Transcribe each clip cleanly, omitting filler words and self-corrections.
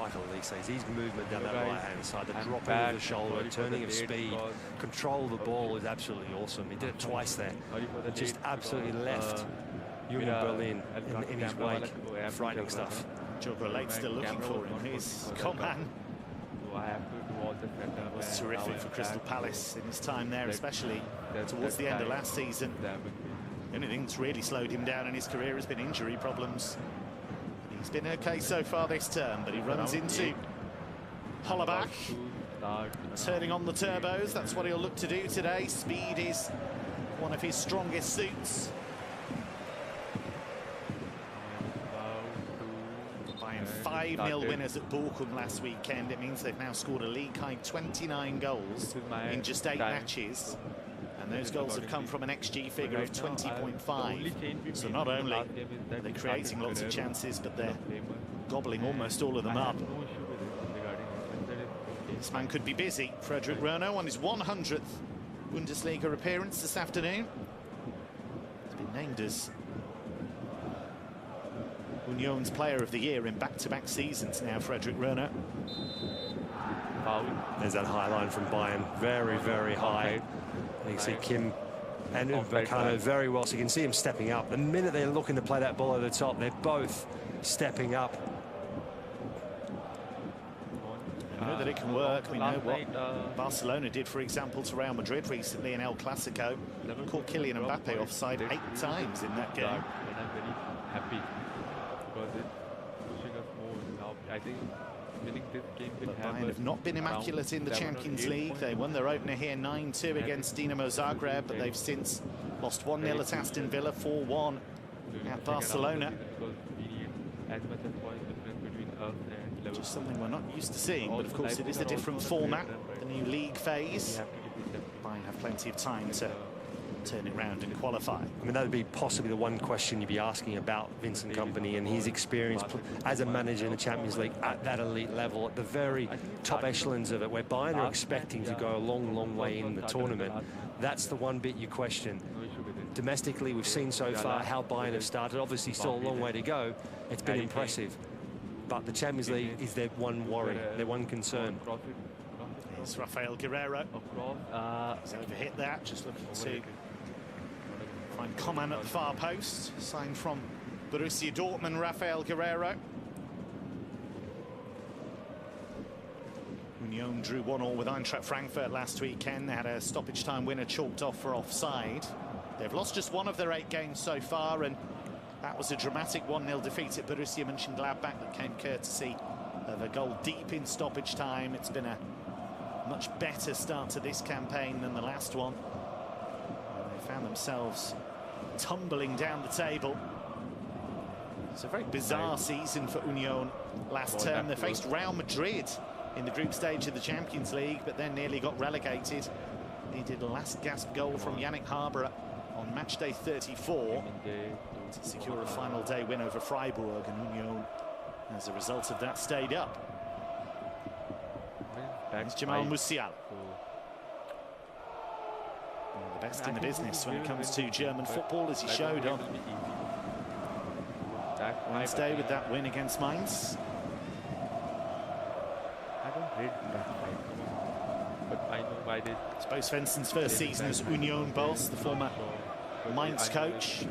Michael Elise's, his movement down that right-hand side, the drop over the shoulder, turning of speed, control of the ball is absolutely awesome. He did it twice there. He just absolutely left Union Berlin in his wake. Frightening stuff. Jogo Late still looking for him. Here's Coman. It was terrific for Crystal Palace in his time there, especially towards the end of last season. The only thing that's really slowed him down in his career has been injury problems. He's been okay so far this term, but he runs into Hollaback, turning on the turbos. That's what he'll look to do today. Speed is one of his strongest suits. Bayern 5-0 winners at Bochum last weekend. It means they've now scored a league-high 29 goals in just 8 matches. And those goals have come from an XG figure of 20.5. So not only are they creating lots of chances, but they're gobbling almost all of them up. This man could be busy. Frederic Ruano on his 100th Bundesliga appearance this afternoon. He's been named as Union's Player of the Year in back-to-back seasons now, Frederic Ruano. There's that high line from Bayern, very, very high. You can see Kim and Upamecano very well, so you can see him stepping up. The minute they're looking to play that ball over the top, they're both stepping up. We know that it can work. We know what Barcelona did, for example, to Real Madrid recently in El Clasico. Caught Kylian Mbappe offside 8 times in that game. And I'm very happy because it's pushing us more now. I think winning this game will have Bayern have not been immaculate in the Champions League. They won their opener here 9-2 against Dinamo Zagreb, but they've since lost 1-0 at Aston Villa, 4-1 at Barcelona. Just something we're not used to seeing, but of course it is a different format, the new league phase. Bayern have plenty of time to turn it around and qualify. I mean, that would be possibly the one question you'd be asking about Vincent Kompany and his experience as a manager in the Champions League at that elite level, at the very top echelons of it, where Bayern are expecting to go a long, long way in the tournament. That's the one bit you question. Domestically, we've seen so far how Bayern have started. Obviously, still a long way to go. It's been impressive. But the Champions League is their one worry, their one concern. Here's Rafael Guerreiro. He's overhit that, just looking to find Coman at the far post. Signed from Borussia Dortmund, Rafael Guerreiro. Union drew 1-1 with Eintracht Frankfurt last weekend. They had a stoppage time winner chalked off for offside. They've lost just 1 of their 8 games so far, and that was a dramatic 1-0 defeat at Borussia Mönchengladbach that came courtesy of a goal deep in stoppage time. It's been a much better start to this campaign than the last one. And they found themselves tumbling down the table. It's a very bizarre season for Union last term. They faced Real Madrid in the group stage of the Champions League, but then nearly got relegated. Needed a last gasp goal from Yannick Haber on match day 34 to secure a final day win over Freiburg, and Union, as a result of that, stayed up. It's Jamal Musiala, one of the best in the business when it comes to German football, as he showed on Wednesday with that win against Mainz. It's Bo Svensson's first season as Union boss, the former Mainz coach.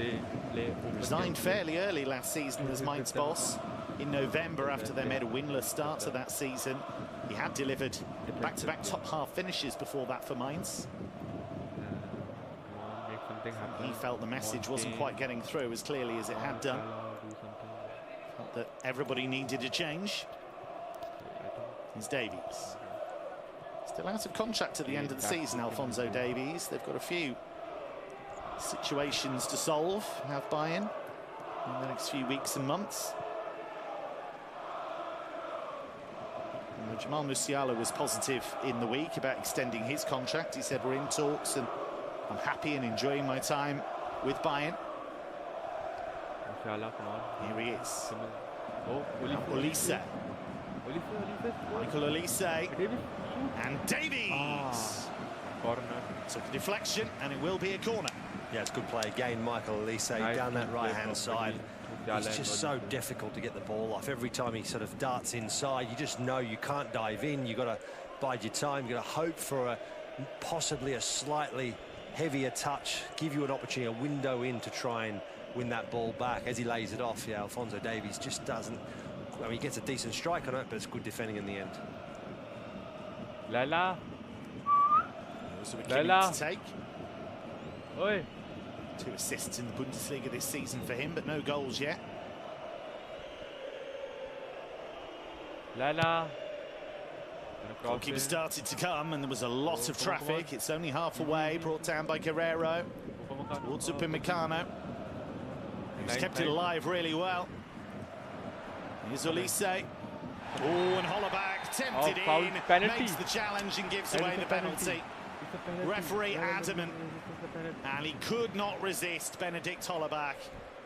Resigned fairly early last season as Mainz boss in November after they made a winless start to that season. He had delivered back-to-back top-half finishes before that for Mainz. He felt the message wasn't quite getting through as clearly as it had done. Felt that everybody needed a change. Here's Davies. Still out of contract at the end of the season, Alphonso Davies. They've got a few situations to solve, have Bayern, in the next few weeks and months. And Jamal Musiala was positive in the week about extending his contract. He said, we're in talks and I'm happy and enjoying my time with Bayern. Here he is. Olise. Michael Olise. And Davies. Took a deflection, and it will be a corner. Yeah, it's good play again. Michael Olise down that right-hand side. It's just so difficult to get the ball off. Every time he sort of darts inside, you just know you can't dive in. You've got to bide your time. You've got to hope for possibly a slightly heavier touch, give you an opportunity, a window in to try and win that ball back. As he lays it off, yeah, Alphonso Davies just doesn't. Well, he gets a decent strike on it, but it's good defending in the end. Lala. Lala. To take. Oi. 2 assists in the Bundesliga this season for him, but no goals yet. Lala. Goalkeeper started to come, and there was a lot of traffic. It's only half-away, brought down by Guerrero towards Upamecano. He's kept it alive really well. Here's Olise. Oh, and Hollaback tempted in, makes the challenge and gives away the penalty. Referee adamant, and he could not resist Benedikt Hollaback,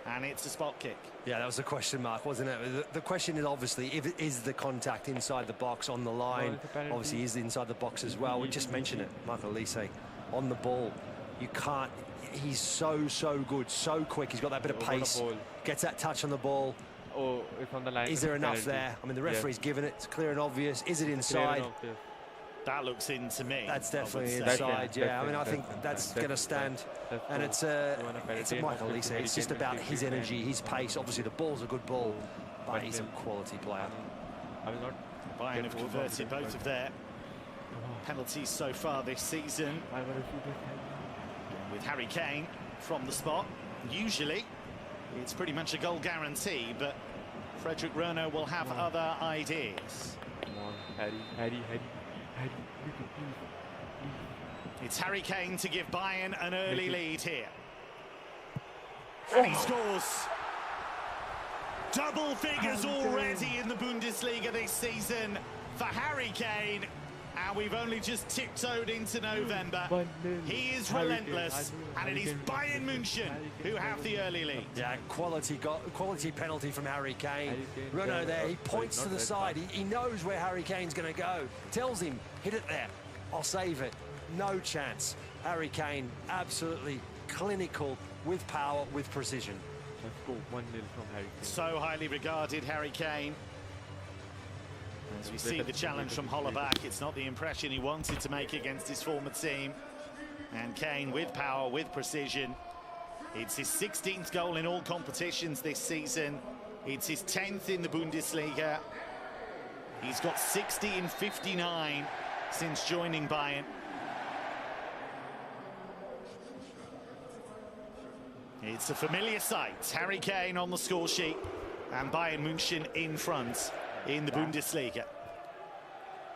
and it's a spot kick. Yeah, that was a question mark, wasn't it? The question is obviously, is the contact inside the box on the line? Obviously, he's inside the box as well. We just mentioned it, Marco Olise on the ball. You can't. He's so good, so quick. He's got that bit of pace. Gets that touch on the ball. Oh, it's on the line. Is there enough there? I mean, the referee's given it. It's clear and obvious. Is it inside? That looks in to me. That's definitely inside, yeah. I mean, I think that's going to stand. And it's a Michael Olise. It's just about his energy, his pace. Obviously, the ball's a good ball, but he's a quality player. Bayern have converted both of their penalties so far this season. With Harry Kane from the spot. Usually, it's pretty much a goal guarantee, but Frederick Renaud will have other ideas. Come on, Harry. It's Harry Kane to give Bayern an early lead here. And he scores. Double figures already in the Bundesliga this season for Harry Kane. And we've only just tiptoed into November. He is relentless, and it is Bayern München who have the early lead. Yeah, quality penalty from Harry Kane. Renaud there, he points to the side. He knows where Harry Kane's going to go. Tells him, hit it there. I'll save it. No chance. Harry Kane, absolutely clinical, with power, with precision. Let's go 1-0 from Harry Kane. So highly regarded, Harry Kane. As we see the challenge from Hollaback, it's not the impression he wanted to make against his former team. And Kane with power, with precision. It's his 16th goal in all competitions this season. It's his 10th in the Bundesliga. He's got 60 in 59 since joining Bayern. It's a familiar sight. Harry Kane on the score sheet and Bayern München in front in the Bundesliga.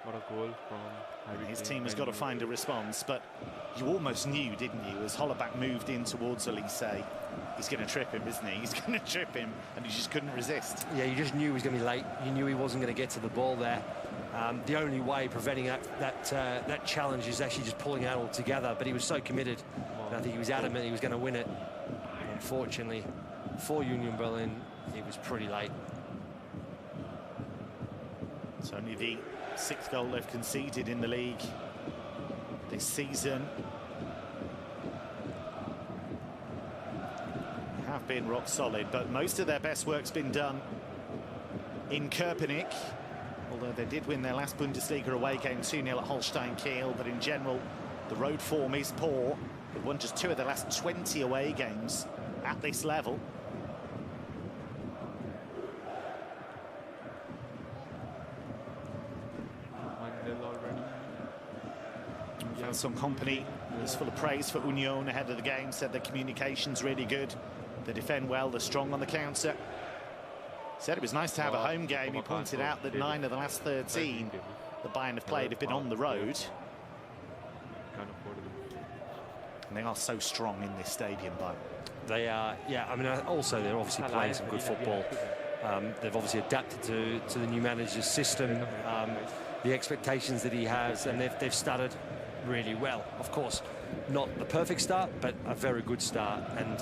What a goal from Harry Kane. His team has got to find a response, but you almost knew, didn't you, as Hollaback moved in towards Olise, he's going to trip him, isn't he? He's going to trip him, and he just couldn't resist. Yeah, you just knew he was going to be late. You knew he wasn't going to get to the ball there. The only way preventing that challenge is actually just pulling out altogether, but he was so committed, and I think he was adamant he was going to win it. Unfortunately, for Union Berlin, he was pretty late. It's only the 6th goal they've conceded in the league this season. They have been rock solid, but most of their best work's been done in Köpenick, although they did win their last Bundesliga away game 2-0 at Holstein Kiel, but in general the road form is poor. They've won just 2 of their last 20 away games at this level. Some company was full of praise for Union ahead of the game, said the communication's really good, they defend well, they're strong on the counter. Said it was nice to have a home game. He pointed out that 9 of the last 13 the Bayern have played have been on the road. And they are so strong in this stadium, Bayern. They are, yeah, I mean, also they're obviously playing some good football. They've obviously adapted to the new manager's system, the expectations that he has, and they've started really well. Of course, not the perfect start, but a very good start. And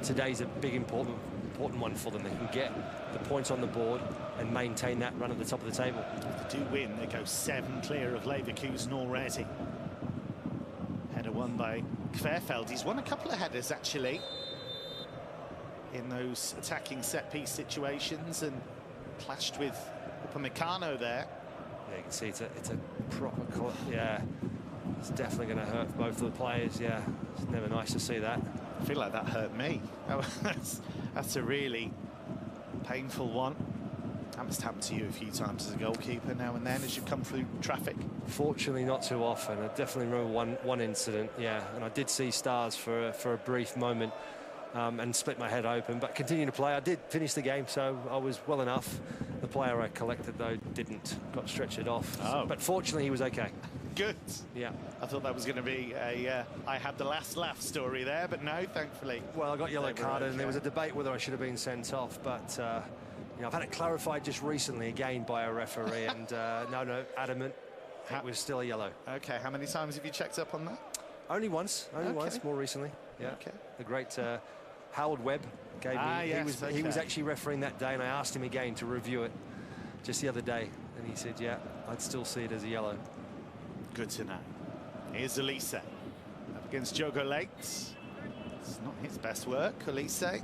today's a big, important one for them. They can get the points on the board and maintain that run at the top of the table. If they do win, they go 7 clear of Leverkusen already. Header won by Querfeld. He's won a couple of headers, actually. in those attacking set-piece situations and clashed with Upamecano there. Yeah, you can see it's a proper... Yeah, it's definitely going to hurt both of the players. Yeah, it's never nice to see that. I feel like that hurt me. That's a really painful one. That must happen to you a few times as a goalkeeper now and then as you come through traffic. Fortunately, not too often. I definitely remember one incident, yeah, and I did see stars for a brief moment and split my head open, but continued to play. I did finish the game, so I was well enough. The player I collected, though, didn't. Got stretchered off. Oh. But fortunately, he was okay. Good. Yeah. I thought that was going to be a I had the last laugh story there, but no, thankfully. Well, I got yellow carded, okay. and there was a debate whether I should have been sent off, but you know, I've had it clarified just recently again by a referee, and no, adamant. It was still a yellow. Okay, how many times have you checked up on that? Only once, more recently. Yeah. Okay. The great Howard Webb gave me. Yes, he was actually refereeing that day, and I asked him again to review it just the other day, and he said, yeah, I'd still see it as a yellow. Good to know. Here's Olise up against Jogo Late. It's not his best work, Olise.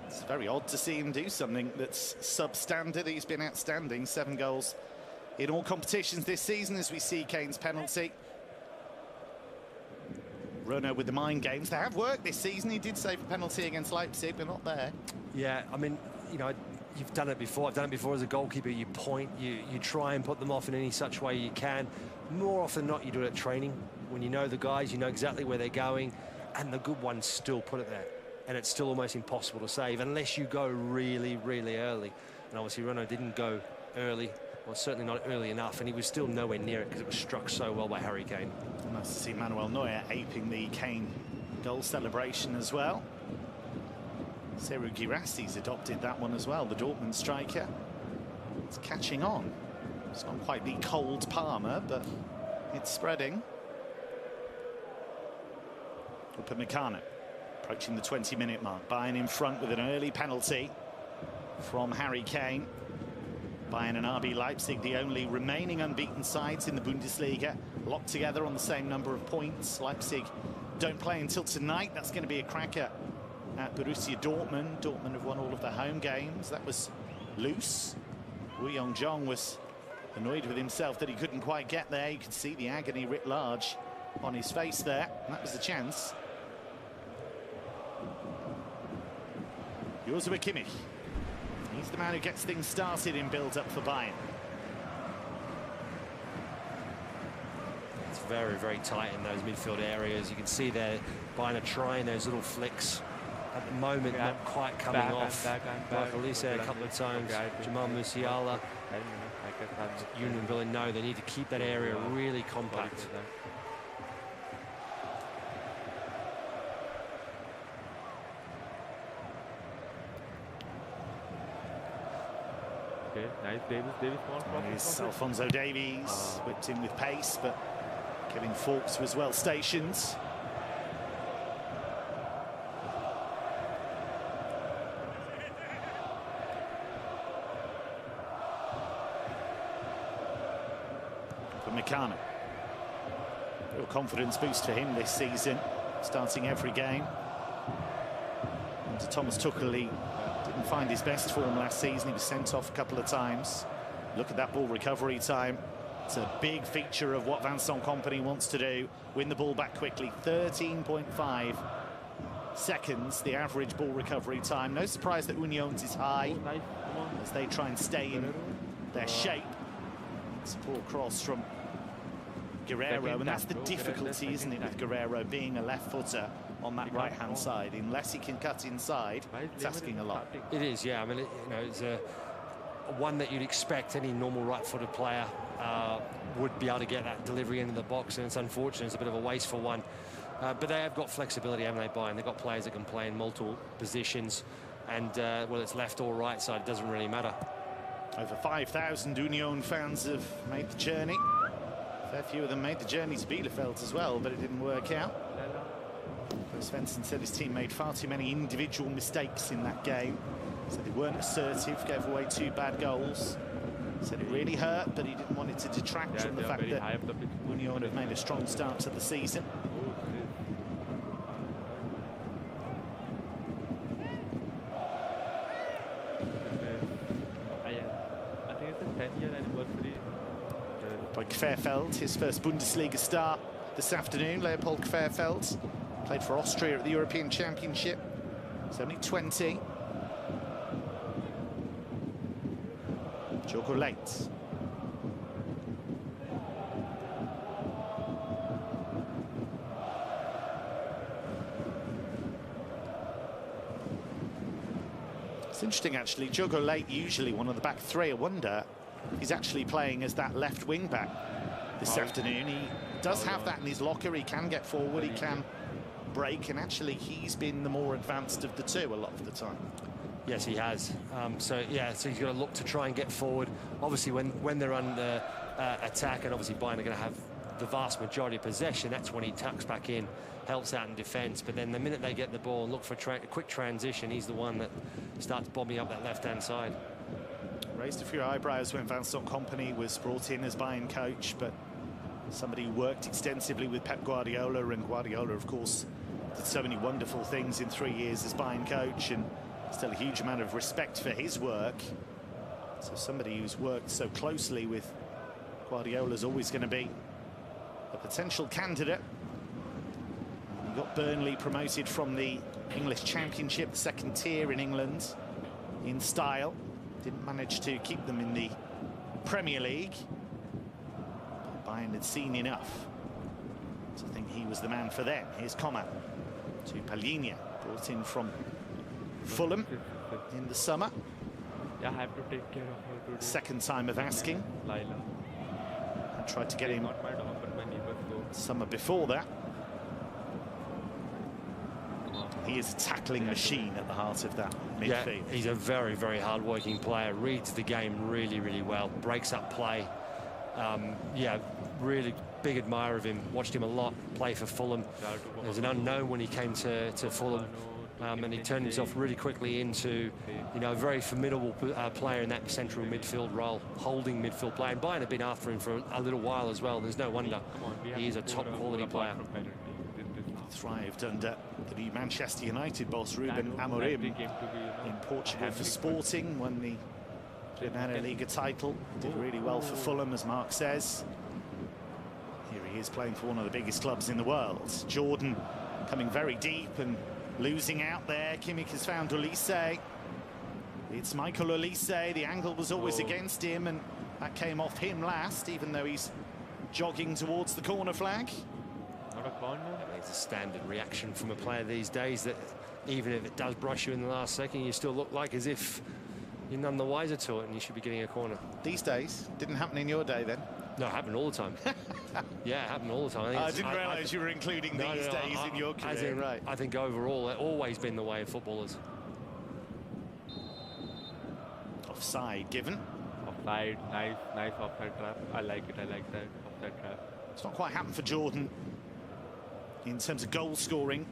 It's very odd to see him do something that's substandard. He's been outstanding, 7 goals in all competitions this season, as we see Kane's penalty. Bruno with the mind games. They have worked this season. He did save a penalty against Leipzig, but not there. Yeah, I mean, you know, you've done it before. I've done it before as a goalkeeper. You point, you try and put them off in any such way you can. More often than not, you do it at training. When you know the guys, you know exactly where they're going, and the good ones still put it there. And it's still almost impossible to save unless you go really, really early. And obviously, Bruno didn't go early. Well, certainly not early enough, and he was still nowhere near it because it was struck so well by Harry Kane. Nice to see Manuel Neuer aping the Kane goal celebration as well. Serhou Guirassy's adopted that one as well, the Dortmund striker. It's catching on. It's not quite the cold Palmer, but it's spreading. Upamecano approaching the 20-minute mark. Bayern in front with an early penalty from Harry Kane. Bayern and RB Leipzig, the only remaining unbeaten sides in the Bundesliga, locked together on the same number of points. Leipzig don't play until tonight. That's going to be a cracker at Borussia Dortmund. Dortmund have won all of their home games. That was loose. Wu Yongjong was annoyed with himself that he couldn't quite get there. You could see the agony writ large on his face there. And that was the chance. Joshua Kimmich. He's the man who gets things started in build-up for Bayern. It's very, very tight in those midfield areas. You can see there, Bayern are trying those little flicks. At the moment, not quite coming off. Like Olise a couple of times, Jamal Musiala. Union Berlin know they need to keep that area really compact. Nice, Davis It's Alphonso Davies, whipped in with pace, but Kevin Fawkes was well stationed. For Upamecano. Real confidence boost for him this season, starting every game. And to Thomas Tuchel, he didn't find his best form last season. He was sent off a couple of times. Look at that ball recovery time. It's a big feature of what Vincent Kompany wants to do. Win the ball back quickly. 13.5 seconds, the average ball recovery time. No surprise that Union's is high as they try and stay in their shape. It's a poor cross from Guerreiro, and that's the difficulty, isn't it, with Guerreiro being a left footer on that right-hand side. Unless he can cut inside, it's asking a lot. It is, yeah. I mean, you know, it's a one that you'd expect any normal right-footed player would be able to get that delivery into the box, and it's unfortunate. It's a bit of a wasteful one. But they have got flexibility, haven't they, Bayern? They've got players that can play in multiple positions, and whether it's left or right side, it doesn't really matter. Over 5,000 Union fans have made the journey. A fair few of them made the journey to Bielefeld as well, but it didn't work out. Svensson said his team made far too many individual mistakes in that game. Said they weren't assertive, gave away 2 bad goals. Said it really hurt, but he didn't want it to detract from the fact that Union have made a strong start to the season. 10-year anniversary. By Querfeld, his first Bundesliga start this afternoon. Leopold Querfeld played for Austria at the European Championship. He's only 20. Jogo Leite. It's interesting, actually. Jogo Leite, usually one of the back three. I wonder he's actually playing as that left wing back this afternoon. He does have that in his locker. He can get forward, he can break, and actually he's been the more advanced of the two a lot of the time. Yes, he has. So he's got to look to try and get forward. Obviously, when they're under attack, and obviously Bayern are going to have the vast majority of possession, that's when he tucks back in, helps out in defence. But then the minute they get the ball and look for a quick transition, he's the one that starts bombing up that left-hand side. Raised a few eyebrows when Vincent Kompany was brought in as Bayern coach, but somebody who worked extensively with Pep Guardiola, and Guardiola, of course, did so many wonderful things in 3 years as Bayern coach, and still a huge amount of respect for his work. So somebody who's worked so closely with Guardiola is always going to be a potential candidate. He got Burnley promoted from the English Championship, the second tier in England, in style. Didn't manage to keep them in the Premier League. But Bayern had seen enough to think he was the man for them. Here's Coman to Palhinha, brought in from Fulham in the summer. Yeah, I have to take care of her today. Second time of asking. Laila. I tried to get him Not my dog, but my neighbor. summer before that. He is a tackling machine at the heart of that midfield. Yeah, he's a very, very hard-working player. Reads the game really, really well. Breaks up play. Really big admirer of him. Watched him a lot play for Fulham. He was an unknown when he came to Fulham. And he turned himself really quickly into, a very formidable player in that central midfield role, holding midfield player. And Bayern have been after him for a little while as well. There's no wonder he is a top-quality player. Thrived under the new Manchester United boss Ruben Amorim in Portugal for Sporting, won the Primeira Liga title, did really well for Fulham, as Mark says. Here he is playing for one of the biggest clubs in the world. Jordan coming very deep and losing out there. Kimmich has found Olise. It's Michael Olise. The angle was always against him, and that came off him last, even though he's jogging towards the corner flag. It's a standard reaction from a player these days, that even if it does brush you in the last second, you still look like as if you're none the wiser to it, and you should be getting a corner. These days? Didn't happen in your day then? No, it happened all the time. Yeah, it happened all the time. I didn't realise you were including these days in your career. Right. I think overall, it's always been the way of footballers. Offside given. Offside, nice offside trap. I like that offside trap. It's not quite happened for Jordan in terms of goal scoring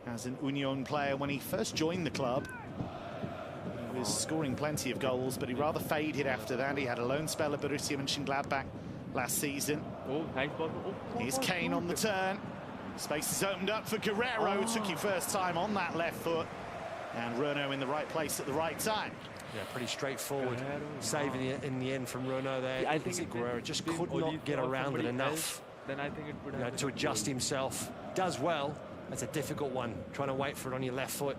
as an Union player. When he first joined the club, he was scoring plenty of goals, but he rather faded after that. He had a loan spell at Borussia Mönchengladbach last season. Oh, nice ball. Here's Kane on the turn. Space is opened up for Guerrero. Took his first time on that left foot, and Renault in the right place at the right time. Yeah, pretty straightforward save in the end from Renault there. Yeah, I think Guerrero just could not get around it enough. Then I think it would have to adjust himself. Does well. That's a difficult one, trying to wait for it on your left foot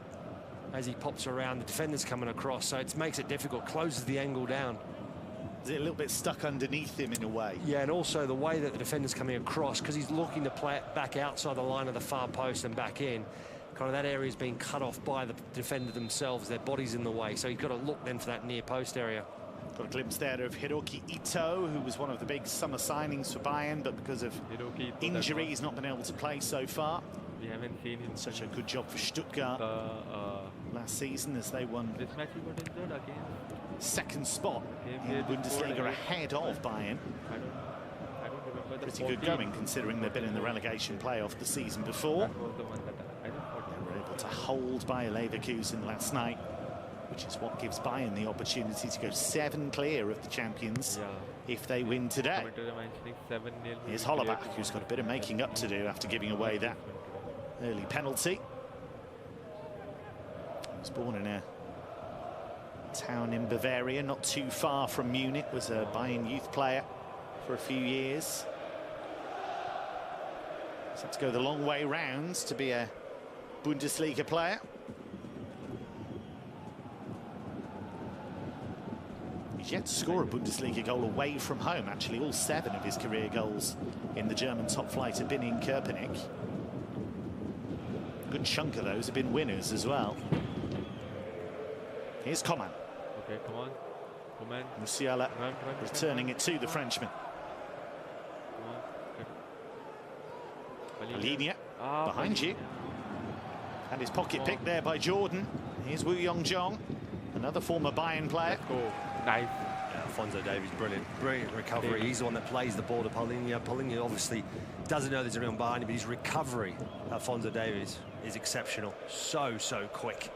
as he pops around. The defender's coming across, so it makes it difficult, closes the angle down. Is it a little bit stuck underneath him in a way? Yeah, and also the way that the defender's coming across, because he's looking to play it back outside the line of the far post and back in. Kind of that area is being cut off by the defender themselves. Their body's in the way, so you've got to look then for that near post area. Got a glimpse there of Hiroki Ito, who was one of the big summer signings for Bayern, but because of injury, he's not been able to play so far. We haven't seen him. Such a good job for Stuttgart last season as they won this match. He got injured again. Second spot in Bundesliga ahead of Bayern. I don't remember. Pretty good going considering they've been in the relegation playoff the season before. That was the one that I thought they were able to hold Bayer Leverkusen last night, which is what gives Bayern the opportunity to go 7 clear of the champions if they win today. Here's Hollerbach, who's got a bit of making up to do after giving away that early penalty. He was born in a town in Bavaria, not too far from Munich, was a Bayern youth player for a few years. So had to go the long way round to be a Bundesliga player. He's yet to score a Bundesliga goal away from home. Actually, all 7 of his career goals in the German top flight have been in Köpenick. A good chunk of those have been winners as well. Here's Coman. Okay, come on. Coman. Musiala returning it to the Frenchman. Linia behind you. And his pocket pick there by Jordan. Here's Woo Young-jong, another former Bayern player. Nice. Yeah, Alphonso Davies, brilliant recovery. He's the one that plays the ball to Paulinho. Paulinho obviously doesn't know there's anyone behind him, but his recovery, Alphonso Davies, is exceptional. So quick.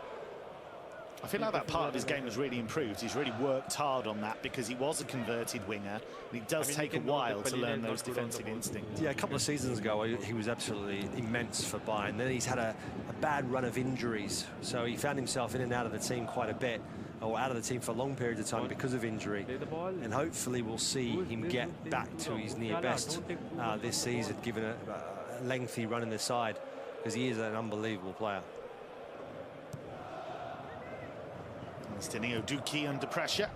I feel like that part of his game has really improved. He's really worked hard on that because he was a converted winger, and it does take a while to learn those defensive instincts. Yeah, a couple of seasons ago, he was absolutely immense for Bayern. Then he's had a bad run of injuries, so he found himself in and out of the team quite a bit, or out of the team for long periods of time because of injury. And hopefully we'll see him get back to his near best this season, given a lengthy run in the side, because he is an unbelievable player. Stenio Duki under pressure.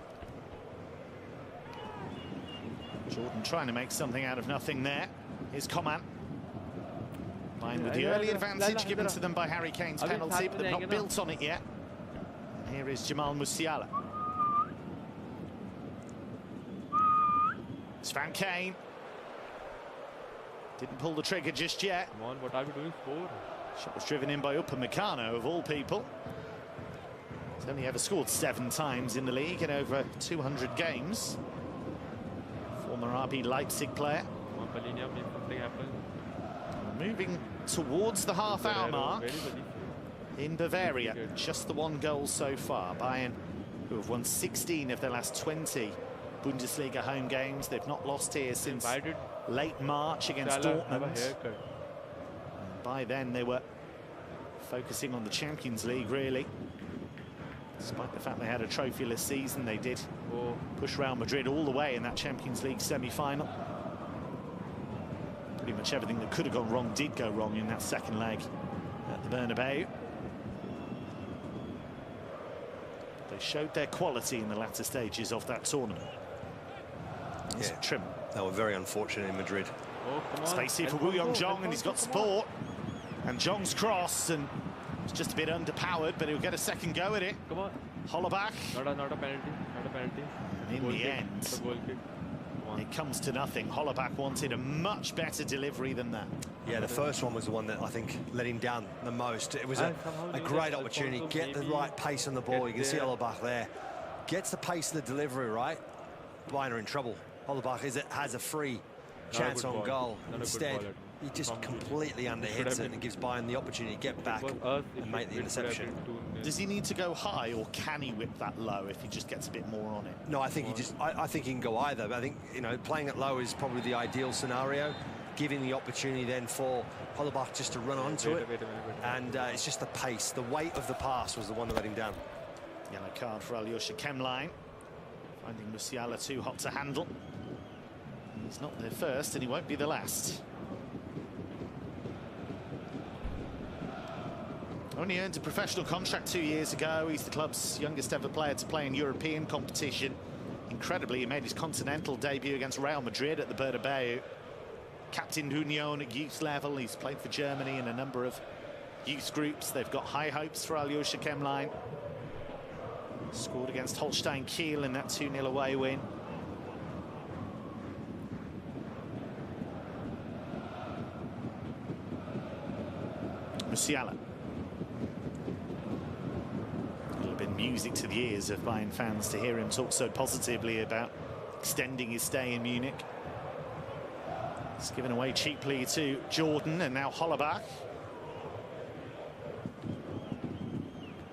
Jordan trying to make something out of nothing there. Here's Coman. Bayern with the early advantage given to them by Harry Kane's penalty, but they've not built on it yet. And here is Jamal Musiala. It's Van Kane. Didn't pull the trigger just yet. Come on, what are we doing for? Shot was driven in by Upamecano, of all people. He's only ever scored 7 times in the league in over 200 games. Former RB Leipzig player. Moving towards the half-hour mark in Bavaria. Just the 1 goal so far. Bayern, who have won 16 of their last 20 Bundesliga home games. They've not lost here since late March against Dortmund. And by then they were focusing on the Champions League, really. Despite the fact they had a trophyless season, they did push Real Madrid all the way in that Champions League semi-final. Pretty much everything that could have gone wrong did go wrong in that second leg at the Bernabeu. They showed their quality in the latter stages of that tournament. Yeah, Trim. They were very unfortunate in Madrid. Space here for Woo Young-jong, and he's got support. And Jong's cross, and it's just a bit underpowered, but he'll get a second go at it. Come on. Hollerbach. Not a penalty. Not a penalty. And in the end, it comes to nothing. Hollerbach wanted a much better delivery than that. Yeah, the first one was the one that I think let him down the most. It was a great opportunity. Get the right pace on the ball. You can see Hollerbach there. Gets the pace of the delivery right. Bayern are in trouble. Hollerbach has a free chance on goal. Instead, he just completely underhits it and gives Bayern the opportunity to get back and make the interception. Does he need to go high, or can he whip that low if he just gets a bit more on it? No, I think I think he can go either. But I think, you know, playing it low is probably the ideal scenario, giving the opportunity then for Hollerbach just to run onto it. And it's just the pace, the weight of the pass was the one that let him down. Yellow card for Alyosha Kemline. Finding Musiala too hot to handle. He's not the first, and he won't be the last. Only earned a professional contract 2 years ago. He's the club's youngest ever player to play in European competition. Incredibly, he made his continental debut against Real Madrid at the Bernabeu. Captained Union at youth level. He's played for Germany in a number of youth groups. They've got high hopes for Alyosha Kemline. Scored against Holstein Kiel in that 2-0 away win. Musiala. It'll have been music to the ears of Bayern fans to hear him talk so positively about extending his stay in Munich. It's given away cheaply to Jordan, and now Hollerbach.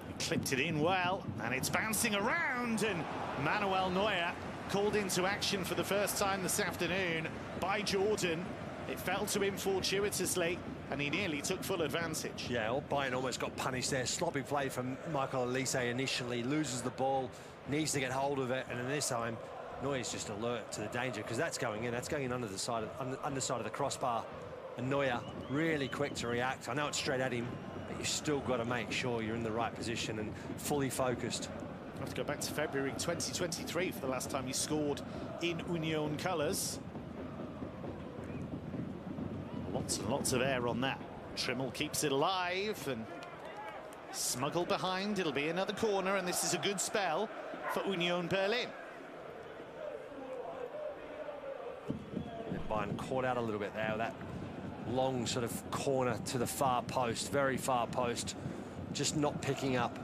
He clipped it in well, and it's bouncing around, and Manuel Neuer called into action for the first time this afternoon by Jordan. It fell to him fortuitously, and he nearly took full advantage. Yeah, Bayern almost got punished there. Sloppy play from Michael Elise initially, loses the ball, needs to get hold of it, and then this time Neuer's just alert to the danger, because that's going in. That's going in under the side of, underside of the crossbar, and Neuer really quick to react. I know it's straight at him, but you've still got to make sure you're in the right position and fully focused. I have to go back to February 2023 for the last time he scored in Union colours. Lots and lots of air on that. Trimmel keeps it alive and smuggled behind. It'll be another corner, and this is a good spell for Union Berlin. Bayern caught out a little bit there, that long sort of corner to the far post, very far post, just not picking up.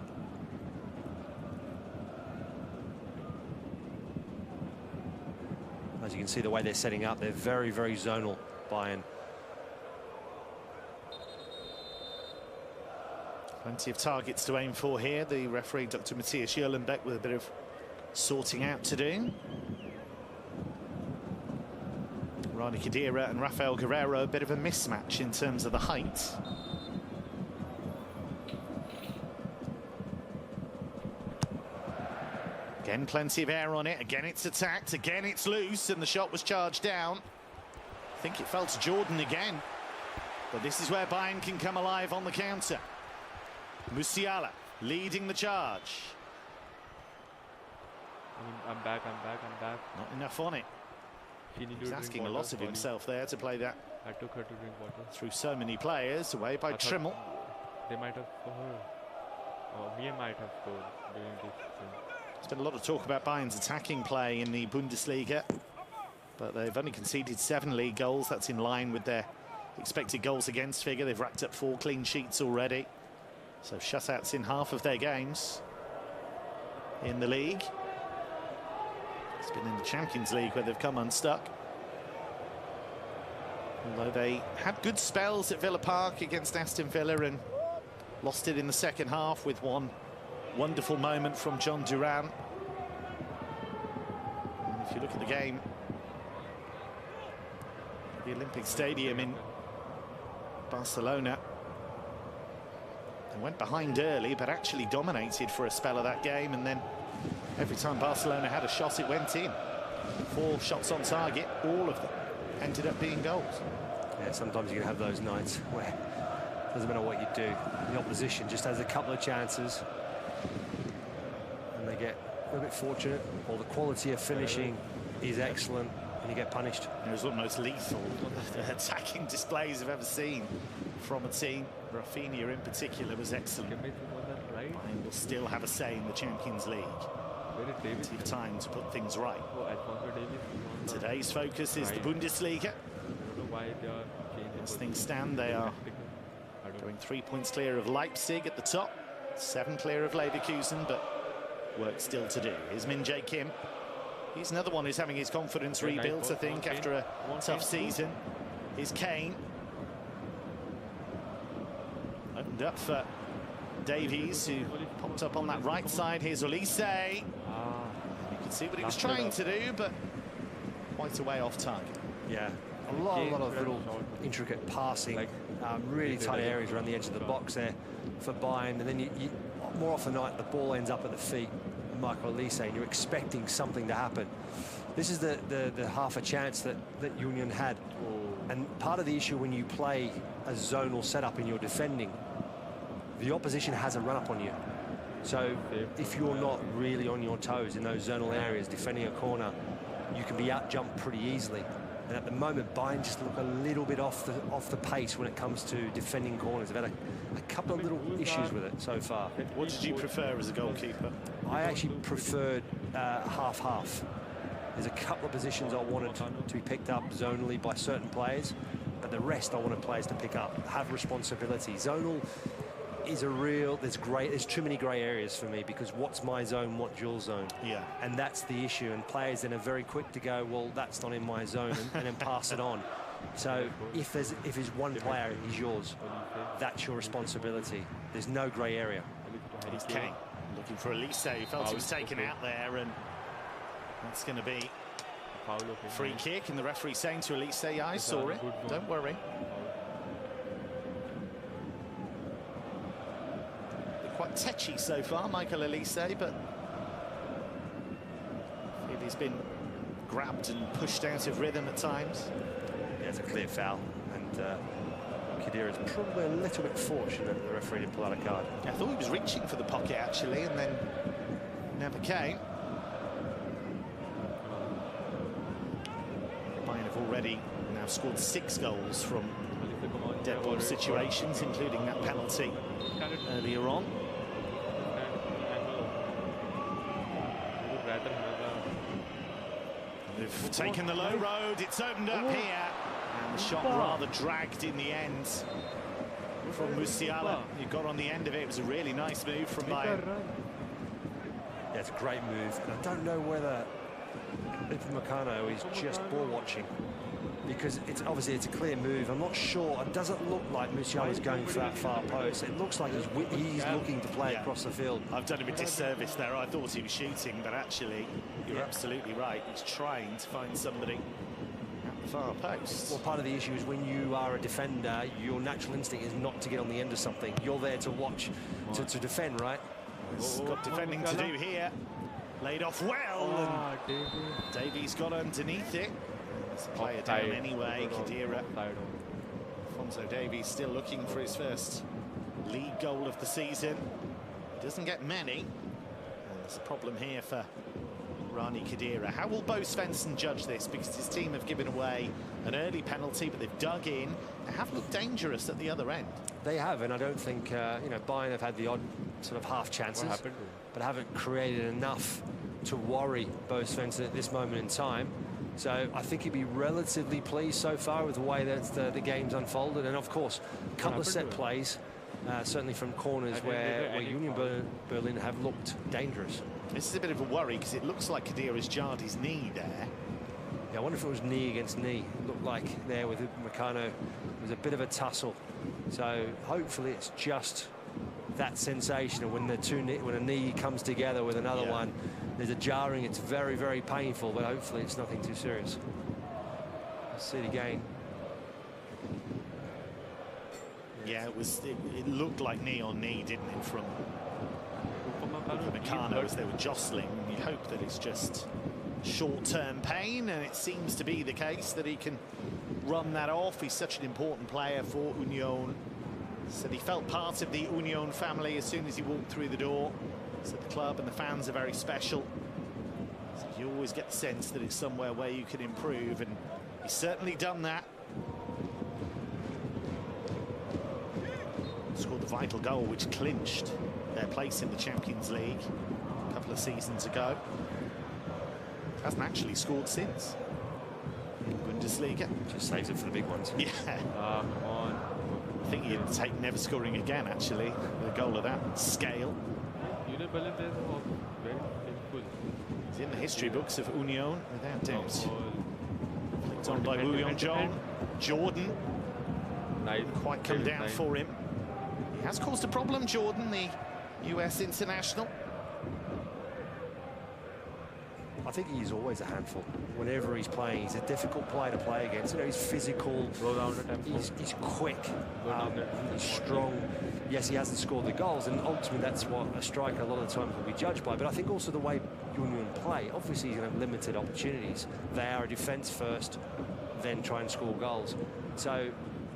As you can see the way they're setting up, they're very, very zonal, Bayern. Plenty of targets to aim for here. The referee, Dr. Matthias Jürlenbeck, with a bit of sorting out to do. Rani Khedira and Rafael Guerreiro, a bit of a mismatch in terms of the height. Again, plenty of air on it. Again, it's attacked. Again, it's loose, and the shot was charged down. I think it fell to Jordan again. But this is where Bayern can come alive on the counter. Musiala leading the charge. I'm back. Not enough on it. He's asking a lot of himself there to play that. I took her to drink water. Through so many players, away by Trimmel. They might have scored. Or we might have scored during this thing. There's been a lot of talk about Bayern's attacking play in the Bundesliga, but they've only conceded 7 league goals. That's in line with their expected goals against figure. They've racked up 4 clean sheets already. So shutouts in half of their games in the league. It's been in the Champions League where they've come unstuck. Although they had good spells at Villa Park against Aston Villa and lost it in the second half with one wonderful moment from John Duran. And if you look at the game, the Olympic Stadium in Barcelona, they went behind early, but actually dominated for a spell of that game, and then every time Barcelona had a shot, it went in. 4 shots on target, all of them ended up being goals. Yeah, sometimes you can have those nights where it doesn't matter what you do, the opposition just has a couple of chances and they get a little bit fortunate, or the quality of finishing is excellent and you get punished. It was almost lethal, the attacking displays I've ever seen from a team. Rafinha in particular was excellent. Bayern will still have a say in the Champions League. Plenty of time to put things right. Today's focus is the Bundesliga. As things stand, they are going 3 points clear of Leipzig at the top, 7 clear of Leverkusen, but work still to do. Here's Min Jae Kim. He's another one who's having his confidence rebuilt, I think, after a tough season. Here's Kane. Opened up for Davies, who popped up on that right side. Here's Olise. You can see what he was trying to do, but quite a way off target. Yeah, a lot of little intricate passing, really tight areas around the edge of the box there for Bayern, and then you more often than not the ball ends up at the feet of Michael Olise, and you're expecting something to happen. This is the half a chance that Union had, and part of the issue when you play a zonal setup in your defending, the opposition has a run up on you. So if you're not really on your toes in those zonal areas defending a corner, you can be out jumped pretty easily. And at the moment, Bayern just look a little bit off the pace when it comes to defending corners. They've had a couple of little issues with it so far. What did you prefer as a goalkeeper? I actually preferred half-half. There's a couple of positions I wanted to be picked up zonally by certain players, but the rest I wanted players to pick up, have responsibility. Zonal is there's too many grey areas for me, because what's my zone, what's your zone? Yeah. And that's the issue, and players then are very quick to go, well, that's not in my zone, and then pass it on. So if there's one player, he's yours. That's your responsibility. There's no grey area. He's Kane looking for Olise. He felt he was taken out there, and that's going to be a free kick, and the referee saying to Olise, yeah, I saw it, don't worry. tetchy so far, Michael Elise, but I feel he's been grabbed and pushed out of rhythm at times. Yeah, it's a clear foul, and Khedira is probably a little bit fortunate that the referee didn't pull out a card. I thought he was reaching for the pocket, actually, and then never came. Bayern have already now scored 6 goals from dead ball situations, including that penalty earlier on. They've taken the low road, it's opened up here, and the shot rather dragged in the end from Musiala, who got on the end of it. It was a really nice move from Bayern. Yeah, it's a great move, and I don't know whether Upamecano is just ball watching, because it's obviously it's a clear move. I'm not sure. It doesn't look like Musiala is going for that far post. It looks like he's looking to play across the field. I've done him a disservice there. I thought he was shooting, but actually, you're absolutely right. He's trying to find somebody at the far post. Well, part of the issue is when you are a defender, your natural instinct is not to get on the end of something. You're there to watch, to defend, right? He's got defending to do here. Laid off well, and Davies got underneath it. Let's play it down anyway. Khedira. Alphonso Davies still looking for his first league goal of the season. He doesn't get many. And there's a problem here for Rani Khedira. How will Bo Svensson judge this? Because his team have given away an early penalty, but they've dug in. They have looked dangerous at the other end. They have, and I don't think Bayern have had the odd sort of half chances, but haven't created enough to worry Bo Svensson at this moment in time. So I think he'd be relatively pleased so far with the way that the game's unfolded. And of course, a couple of set plays, certainly from corners where Union Berlin have looked dangerous. This is a bit of a worry because it looks like Khedira's jarred his knee there. Yeah, I wonder if it was knee against knee. It looked like there with Upamecano, it was a bit of a tussle. So hopefully it's just that sensation of when a knee comes together with another one, there's a jarring. It's very, very painful, but hopefully it's nothing too serious. Let's see it again. Yeah, it looked like knee on knee, didn't it, from Upamecano as they were jostling. You hope that it's just short-term pain, and it seems to be the case that he can run that off. He's such an important player for Union. Said he felt part of the Union family as soon as he walked through the door. So the club and the fans are very special. So you always get the sense that it's somewhere where you can improve, and he's certainly done that. Scored the vital goal which clinched their place in the Champions League a couple of seasons ago. Hasn't actually scored since in Bundesliga. Just saves it for the big ones. Yeah. Come on. I think he'd take never scoring again, actually, with a goal of that scale. Union Berlin is very painful. He's in the history books of Union, without doubt. Flicked on by Woo Young-jong. Jordan. Nice. Quite come down for him. He has caused a problem, Jordan, the US international. I think he's always a handful. Whenever he's playing, he's a difficult player to play against. He's physical, he's quick, he's strong. Yes, he hasn't scored the goals, and ultimately that's what a striker a lot of the times will be judged by. But I think also the way Union play, obviously he's going to have limited opportunities. They are a defence first, then try and score goals. So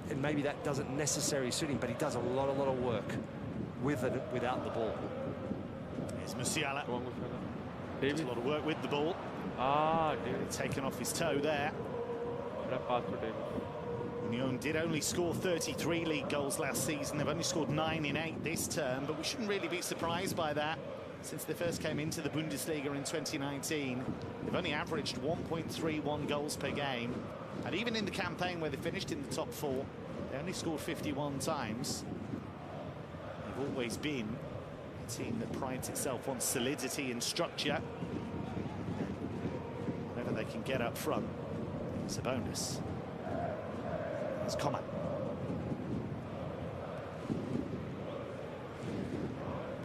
and maybe that doesn't necessarily suit him, but he does a lot of work with and without the ball. Here's Musiala. Does a lot of work with the ball. Taken off his toe there. Union did only score 33 league goals last season. They've only scored 9 in 8 this term, but we shouldn't really be surprised by that. Since they first came into the Bundesliga in 2019, they've only averaged 1.31 goals per game. And even in the campaign where they finished in the top 4, they only scored 51 times. They've always been a team that prides itself on solidity and structure. Whenever they can get up front, it's a bonus. It's Coman.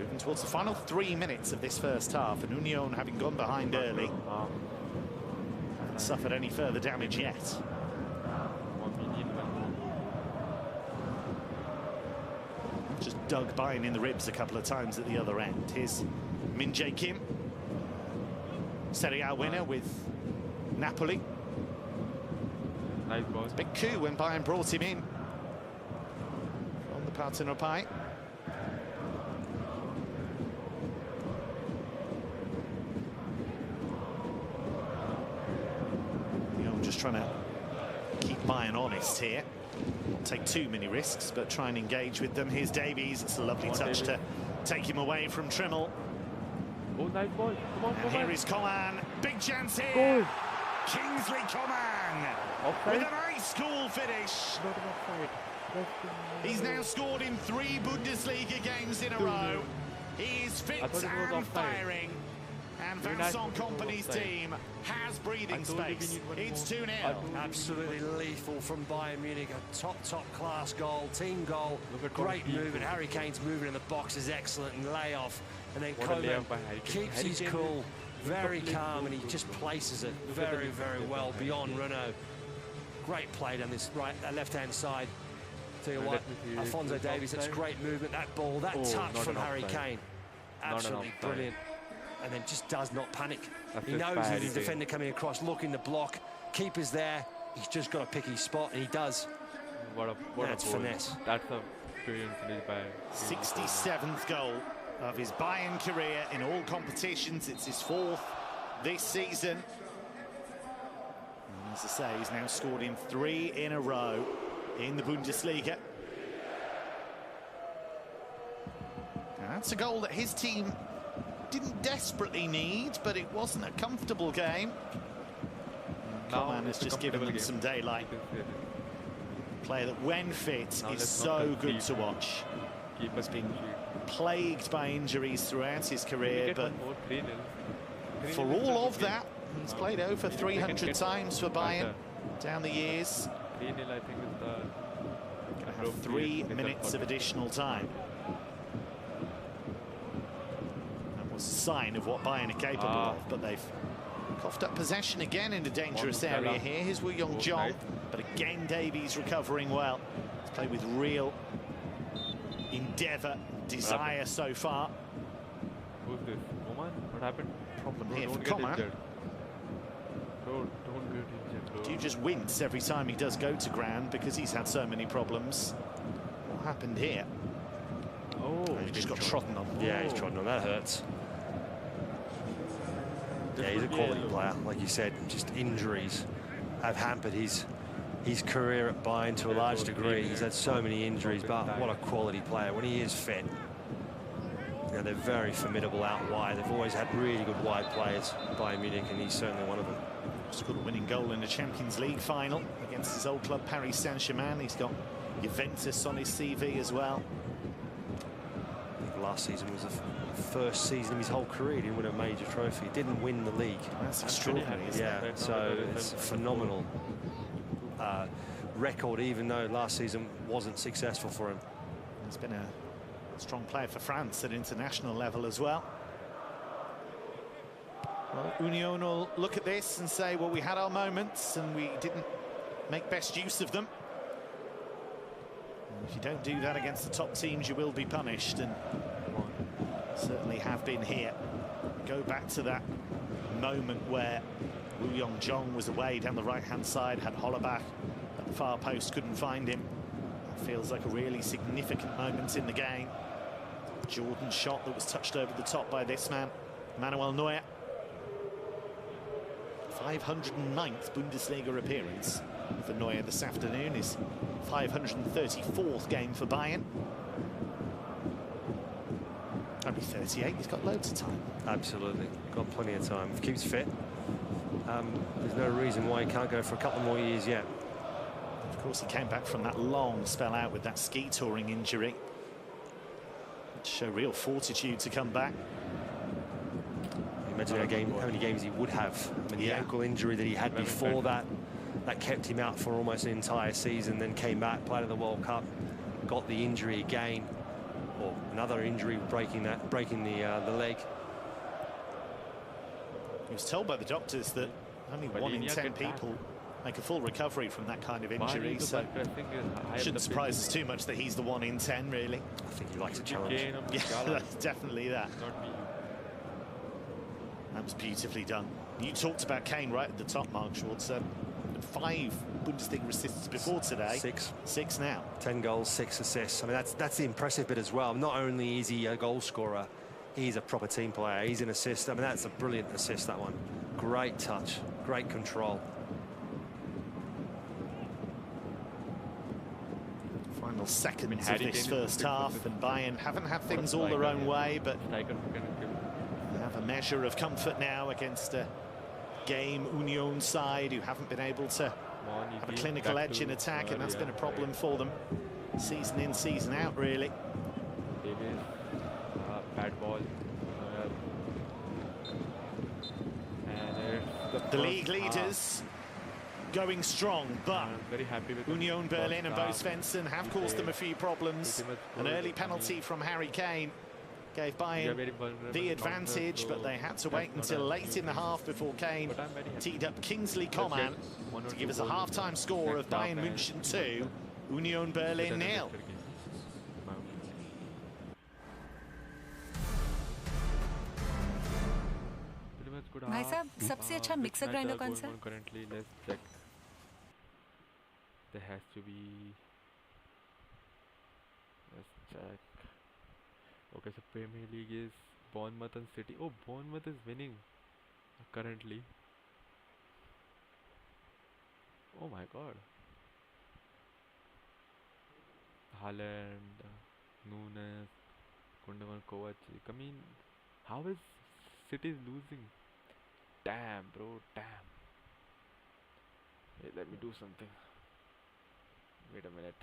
Moving towards the final 3 minutes of this first half, and Union, having gone behind early, haven't suffered any further damage yet. Just dug Bayern in the ribs a couple of times at the other end. Here's Min Jae Kim, Serie A winner with Napoli. Nice ball. Big coup when Bayern brought him in on the Partenopai. Just trying to keep Bayern honest here. Not take too many risks, but try and engage with them. Here's Davies. It's a lovely touch to take him away from Trimmel. Oh, nice ball. Come on, And here is Coman. Big chance here. Goal. Kingsley Coman with a nice cool finish. He's now scored in 3 Bundesliga games in a row. He's fit and firing. And Vincent Kompany's team has breathing space. It's 2-0. Absolutely lethal from Bayern Munich. A top class goal, team goal. Great movement. Harry Kane's movement in the box is excellent, and layoff. And then Coman keeps his cool, very calm, and he just places it very well beyond Renault. Great play down this left-hand side. Tell you what, Alphonso Davies, that's great movement. That ball, that touch from Harry Kane. Absolutely brilliant. And then just does not panic. He knows that his defender coming across, looking to block. Keeper's there. He's just got to pick his spot, and he does. That's finesse. That's a brilliant finish by 67th goal of his Bayern career in all competitions. It's his 4th this season. And as I say, he's now scored in 3 in a row in the Bundesliga. And that's a goal that his team didn't desperately need, but it wasn't a comfortable game. Coman has just given them some daylight. Player that, when fit, is so good to watch. Has been plagued by injuries throughout his career, but for all of that, he's played over 300 times for Bayern down the years. Going to have 3 minutes of additional time. A sign of what Bayern are capable of, but they've coughed up possession again in a dangerous area here. Here's Woo Young-jong, but again Davies recovering well. He's played with real endeavour, desire so far. Who's this? Coman? What happened? Problem here for Coman. Don't get injured. Do you just wince every time he does go to ground because he's had so many problems? What happened here? Oh, he just got trodden on. Yeah, he's trodden on. That hurts. Yeah, he's a quality player, like you said. Just injuries have hampered his career at Bayern to a large degree. He's had so many injuries, but what a quality player when he is fit. You know, they're very formidable out wide. They've always had really good wide players, Bayern Munich, and he's certainly one of them. Scored a winning goal in the Champions League final against his old club Paris Saint-Germain. He's got Juventus on his CV as well. I think last season was the first season of his whole career he didn't win a major trophy. He didn't win the league. That's extraordinary, isn't it? Yeah, so it's a phenomenal record, even though last season wasn't successful for him. He's been a strong player for France at international level as well. Well, Union will look at this and say, well, we had our moments and we didn't make best use of them. And if you don't do that against the top teams, you will be punished, and certainly have been here. Go back to that moment where Woo Young-jong was away down the right-hand side, had Hollerbach at the far post, couldn't find him. That feels like a really significant moment in the game. Jordan's shot that was touched over the top by this man, Manuel Neuer. 509th Bundesliga appearance for Neuer this afternoon, his 534th game for Bayern. Only 38, he's got loads of time. Absolutely, got plenty of time. If he keeps fit, there's no reason why he can't go for a couple more years yet. Of course, he came back from that long spell out with that ski touring injury. Show real fortitude to come back. Imagine how many games he would have. I mean, the ankle injury that he had before that kept him out for almost an entire season, then came back, played in the World Cup, got the injury again, or another injury breaking the leg. He was told by the doctors that only 1 in 10 people make a full recovery from that kind of injury. So shouldn't surprise us too much that he's the 1 in 10, really. I think he likes a challenge. Yeah, that's definitely that. That was beautifully done. You talked about Kane right at the top, Mark Schwartz. 5 Bundesliga assists before today. 6 now. 10 goals, 6 assists. I mean, that's the impressive bit as well. Not only is he a goal scorer, he's a proper team player. He's an assist. I mean, that's a brilliant assist, that one. Great touch, great control. Final seconds of this first half, and Bayern haven't had things all their own way, but have a measure of comfort now against a game Union side who haven't been able to have a clinical edge in attack, and that's been a problem for them season in, season out, really. Bad ball. The league leaders going strong, but very happy with Union Berlin and Bo Svensson have caused them a few problems. An early penalty from Harry Kane gave Bayern the advantage, but they had to wait until late in the half before Kane teed up Kingsley Coman to give us a half-time score of Bayern München 2, Union Berlin 0. भाई साहब सबसे अच्छा mixer grinder कौन सा? Currently, let's check. There has to be. Let's check. Okay, so Premier League is Bournemouth and City. Oh, Bournemouth is winning currently. Oh my God. Haaland, Nunes, Gundogan, Kovacic. I mean, how is City losing? Damn, bro, damn. Hey, let me do something. Wait a minute.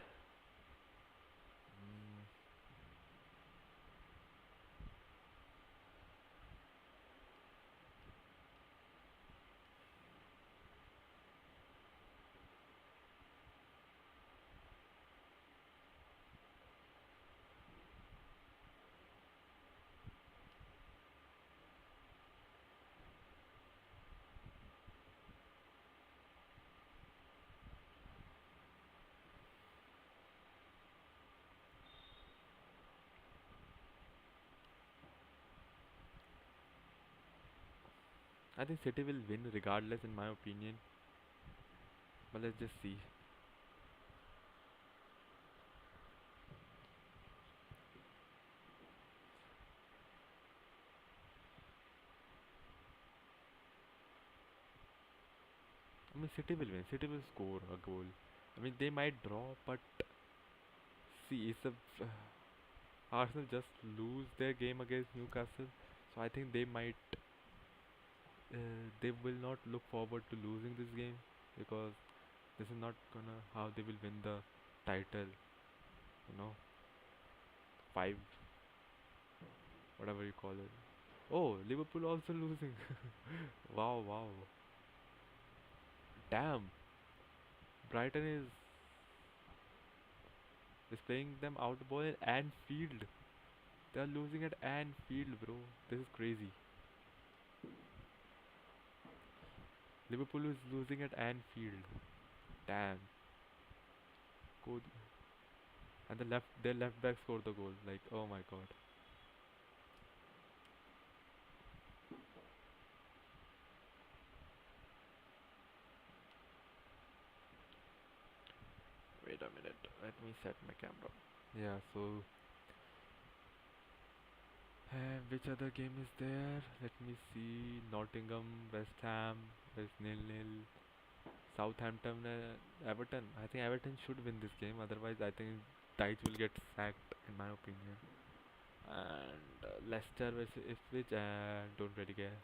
I think City will win regardless, in my opinion. But let's just see. I mean, City will win. City will score a goal. I mean, they might draw, but see, it's a Arsenal just lose their game against Newcastle, so I think they might. They will not look forward to losing this game, because this is not gonna how they will win the title. You know, 5, whatever you call it. Oh, Liverpool also losing. Wow, wow. Damn. Brighton is playing them out the ball at Anfield. They are losing at Anfield, bro. This is crazy. Liverpool is losing at Anfield. Damn. And their left back scored the goal. Like, oh my God. Wait a minute. Let me set my camera. Yeah, so which other game is there? Let me see. Nottingham, West Ham is 0-0. Southampton, Everton. I think Everton should win this game. Otherwise, I think Dyche will get sacked, in my opinion. And Leicester versus Ipswich. Don't really care.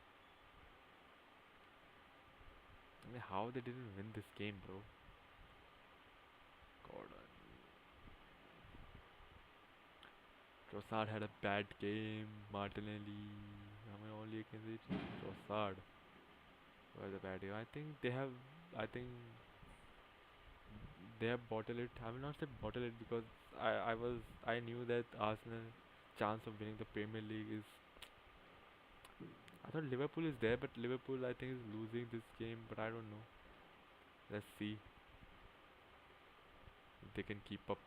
I mean, how they didn't win this game, bro? God. Trossard had a bad game. Martinelli. I mean, all you can say is Trossard was a bad game. I think they have bottled it. I will not say bottled it, because I knew that Arsenal chance of winning the Premier League is. I thought Liverpool is there, but Liverpool I think is losing this game. But I don't know. Let's see if they can keep up.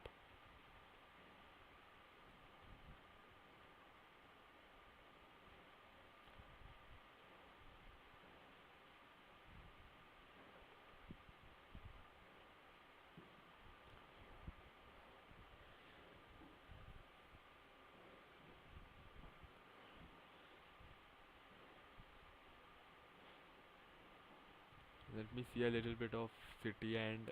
Let me see a little bit of City and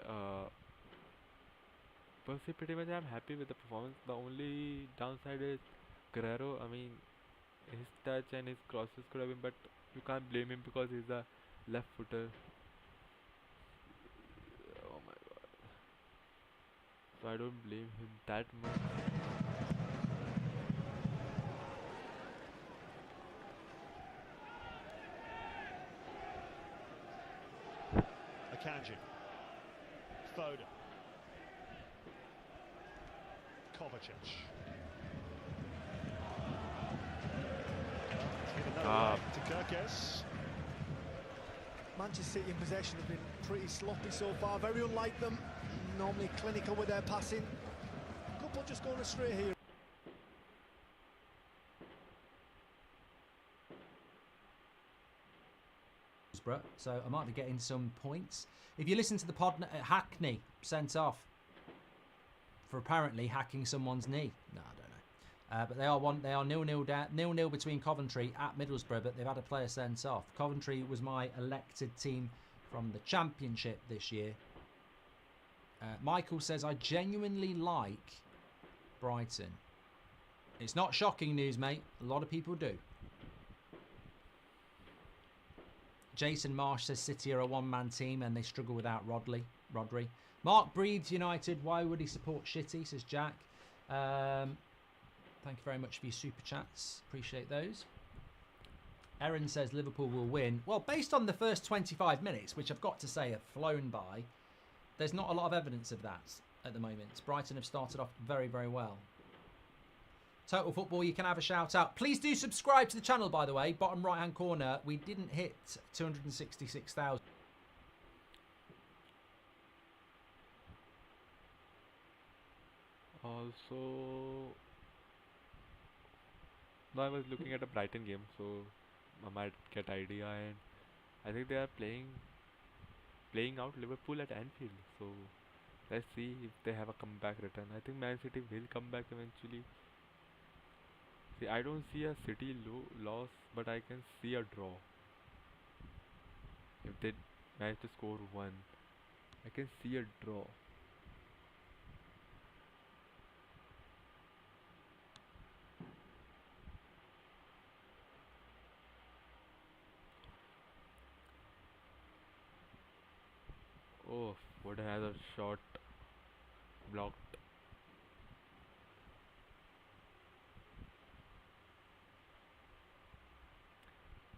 per se pretty much I'm happy with the performance. The only downside is Guerrero. I mean, his touch and his crosses could have been, but you can't blame him because he's a left footer. Oh my god. So I don't blame him that much. Akanji, Foden, Kovacic. To Kirkes. Manchester City in possession have been pretty sloppy so far, very unlike them. Normally clinical with their passing. Couple just going astray here. So I might be getting some points. If you listen to the pod, Hackney sent off for apparently hacking someone's knee. No, I don't know. But they are 0-0 down, 0-0 between Coventry at Middlesbrough, but they've had a player sent off. Coventry was my elected team from the Championship this year. Michael says, I genuinely like Brighton. It's not shocking news, mate. A lot of people do. Jason Marsh says City are a one-man team and they struggle without Rodri. Mark breathes United. Why would he support Shitty, says Jack. Thank you very much for your super chats. Appreciate those. Erin says Liverpool will win. Well, based on the first 25 minutes, which I've got to say have flown by, there's not a lot of evidence of that at the moment. Brighton have started off very, very well. Total Football, you can have a shout out. Please do subscribe to the channel, by the way. Bottom right hand corner, we didn't hit 266,000. Also, now I was looking at a Brighton game, so I might get idea, and I think they are playing out Liverpool at Anfield. So let's see if they have a comeback return. I think Man City will come back eventually. See, I don't see a City loss, but I can see a draw. If they manage to score one, I can see a draw. Oh, what another shot blocked.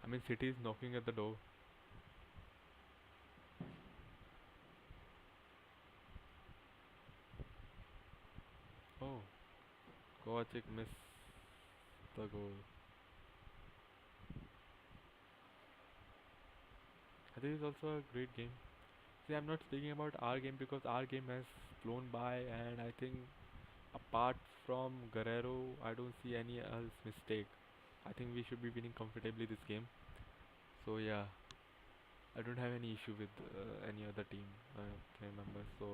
I mean, City is knocking at the door. Oh, Kovacic missed the goal. I think it's also a great game. See, I'm not speaking about our game because our game has flown by, and I think apart from Guerrero, I don't see any else mistake. I think we should be winning comfortably this game. So yeah, I don't have any issue with any other team. I can remember. So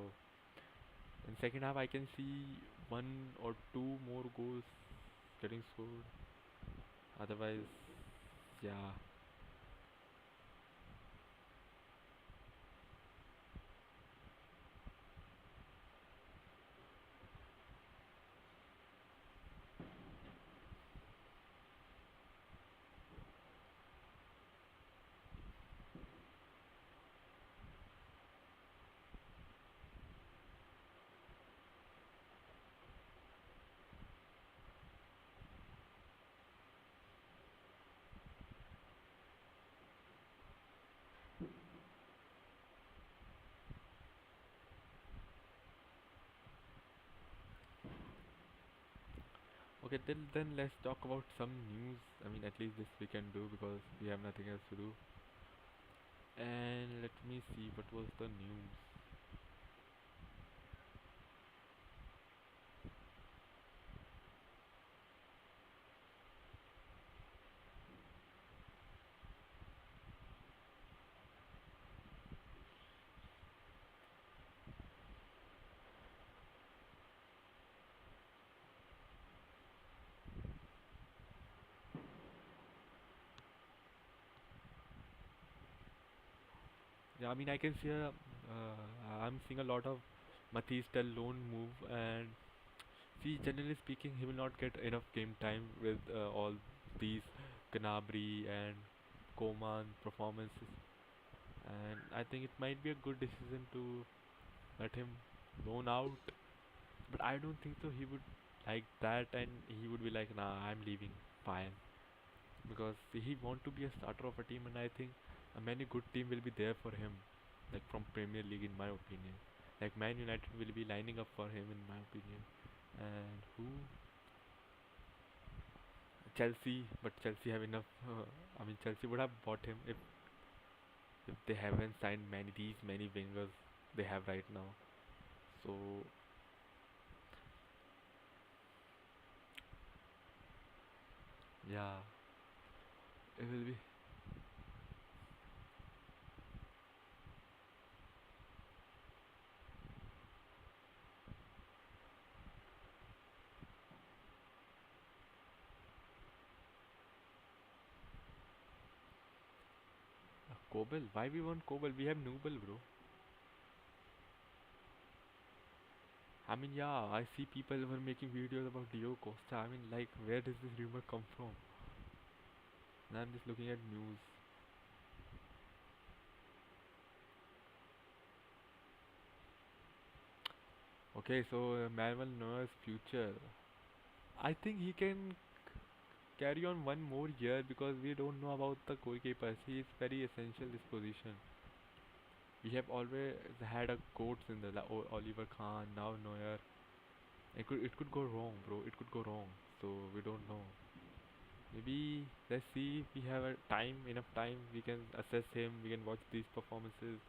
in second half, I can see 1 or 2 more goals getting scored. Otherwise, yeah. Okay, then let's talk about some news. I mean, at least this we can do because we have nothing else to do. And let me see what was the news. Yeah, I mean, I can see I'm seeing a lot of Matisse Tel lone move, and see, generally speaking, he will not get enough game time with all these Gnabry and Coman performances, and I think it might be a good decision to let him loan out. But I don't think so. He would like that, and he would be like, "Nah, I'm leaving Bayern," because he want to be a starter of a team, and I think a many good team will be there for him, like from Premier League, in my opinion. Like Man United will be lining up for him, in my opinion. And who? Chelsea, but Chelsea have enough. I mean, Chelsea would have bought him if they haven't signed many wingers they have right now. So yeah, it will be. Kobel? Why we want Kobel? We have Nubel, bro. I mean, yeah, I see people were making videos about Dio Costa. I mean, like, where does this rumor come from? Now I'm just looking at news. Okay, so Manuel Neuer's future. I think he can carry on one more year because we don't know about the goalkeepers. He is very essential this position. We have always had a coach in the Oliver Kahn, now Neuer. It could go wrong, bro. It could go wrong. So we don't know. Maybe let's see. We have enough time. We can assess him. We can watch these performances.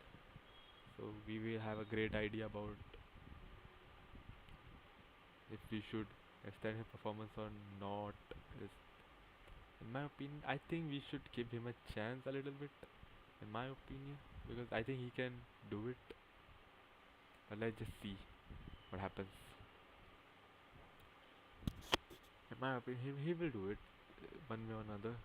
So we will have a great idea about if we should extend his performance or not. Is in my opinion, I think we should give him a chance a little bit. In my opinion, because I think he can do it. But let's just see what happens. In my opinion, he will do it one way or another.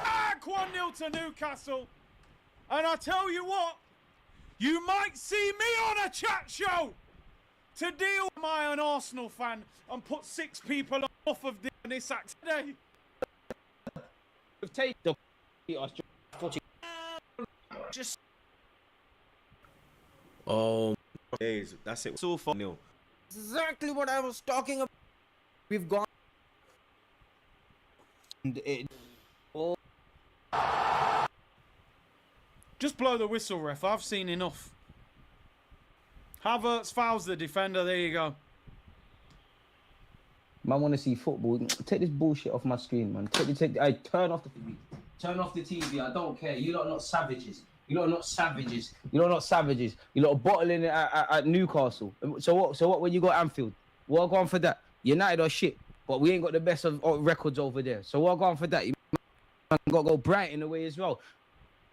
Back 1-0 to Newcastle. And I tell you what, you might see me on a chat show to deal with my an Arsenal fan and put 6 people off of this today. Take the Just oh days, that's it. So far nil. exactly what I was talking about. We've gone. just blow the whistle, ref. I've seen enough. Havertz fouls the defender. There you go. Man, want to see football. Take this bullshit off my screen, man. Turn off the TV. Turn off the TV. I don't care. You lot are not savages. You lot are not savages. You lot are not savages. You lot are bottling it at Newcastle. So what when you got Anfield? What on for that? United are shit, but we ain't got the best of records over there. So what on for that? You got to go Brighton away as well.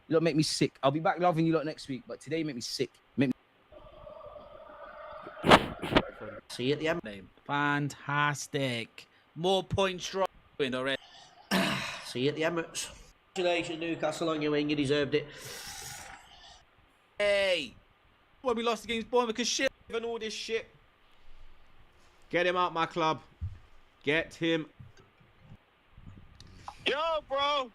You lot make me sick. I'll be back loving you lot next week, but today you make me sick. See you at the end. Fantastic. More points dropping already. See you at the Emirates. Congratulations, Newcastle, on your wing. You deserved it. Hey! When we lost against Bournemouth because shit and all this shit. Get him out my club. Get him. Yo, bro.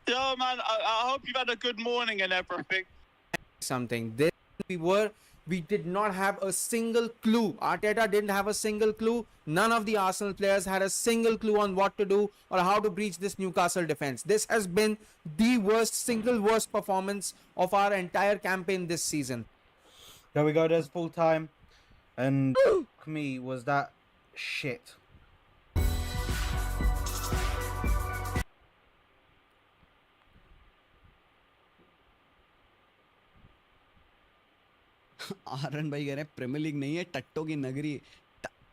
Yo, man. I hope you've had a good morning and everything. Something. This we were We did not have a single clue. Arteta didn't have a single clue. None of the Arsenal players had a single clue on what to do or how to breach this Newcastle defense. This has been the single worst performance of our entire campaign this season. There we go, there's full time. And me, was that shit. आरन भाई कह रहे हैं premiere league नहीं है, टट्टो की नगरी,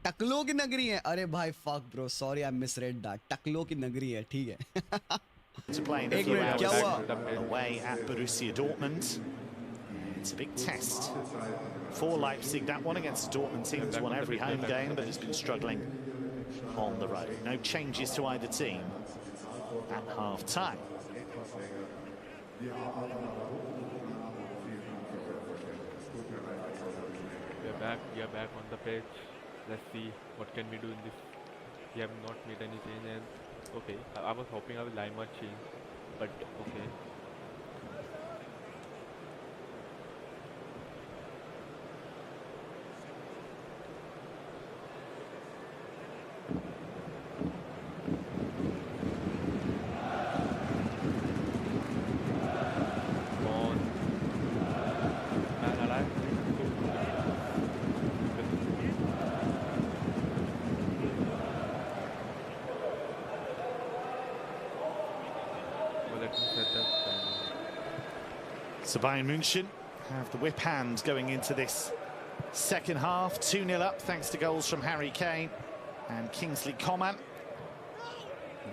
टकलो की नगरी है. अरे भाई fuck bro, sorry I misread that. टकलो की नगरी है, ठीक है. To play in a few hours away at Borussia Dortmund. It's a big test for Leipzig. That one against the Dortmund team has won every home game, but has been struggling on the road. No changes to either team at half-time. We are back on the pitch. Let's see what can we do in this. We have not made any change, and okay, I was hoping I will line much change, but okay. So Bayern München have the whip hand going into this second half. 2-0 up thanks to goals from Harry Kane and Kingsley Coman.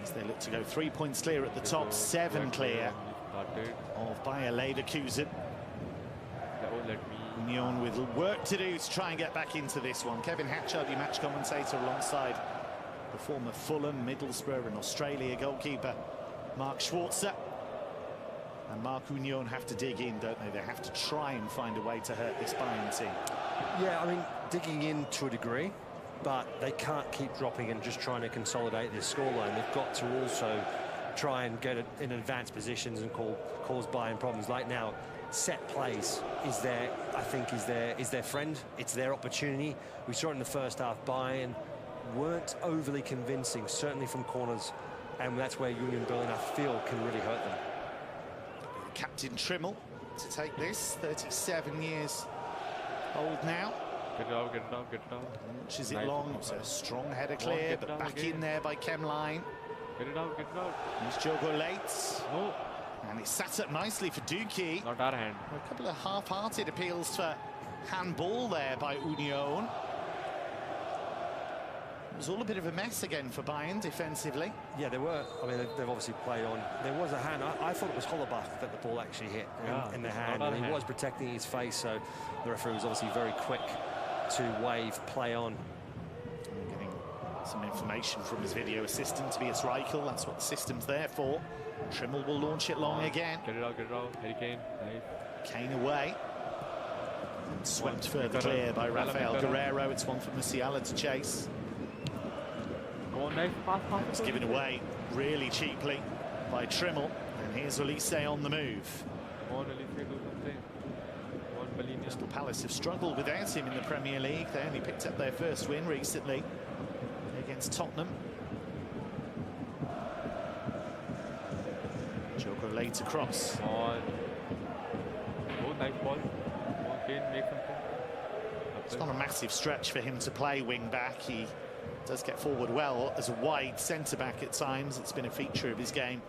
As they look to go 3 points clear at the top, 7 clear of Bayer Leverkusen. Union with work to do to try and get back into this one. Kevin Hatchard, the match commentator, alongside the former Fulham, Middlesbrough and Australia goalkeeper Mark Schwarzer. And Mark Union have to dig in, don't they? They have to try and find a way to hurt this Bayern team. Yeah, I mean, digging in to a degree, but they can't keep dropping and just trying to consolidate their scoreline. They've got to also try and get in advanced positions and cause Bayern problems. Like now, set plays is their, I think, is their friend. It's their opportunity. We saw it in the first half. Bayern weren't overly convincing, certainly from corners, and that's where Union Berlin, I feel, can really hurt them. Captain Trimmel to take this, 37 years old now. Get it out, get it out, get it out. Launches it long, it's a strong header clear, but back in there by Kemline. Get it out, get it out. Here's Jogo Lates. Oh. And it's sat up nicely for Dookie. Not our hand. A couple of half-hearted appeals for handball there by Union. It was all a bit of a mess again for Bayern defensively. Yeah, they were. I mean, they've obviously played on. There was a hand. I thought it was Hollerbach that the ball actually hit in the hand. And he was protecting his face, so the referee was obviously very quick to wave play on. Getting some information from his video assistant, Tobias Reichel. That's what the system's there for. Trimmel will launch it long again. Get it out, Harry Kane. Nice. Kane away. And swept further clear by Rafael Guerrero. It's one for Musiala to chase. It's given away really cheaply by Trimmel, and here's Olise on the move. Crystal Palace have struggled without him in the Premier League. They only picked up their first win recently against Tottenham. Jogo late across. Oh, nice ball. Kane, make something. It's not a massive stretch for him to play wing back. He does get forward well as a wide centre-back at times. It's been a feature of his game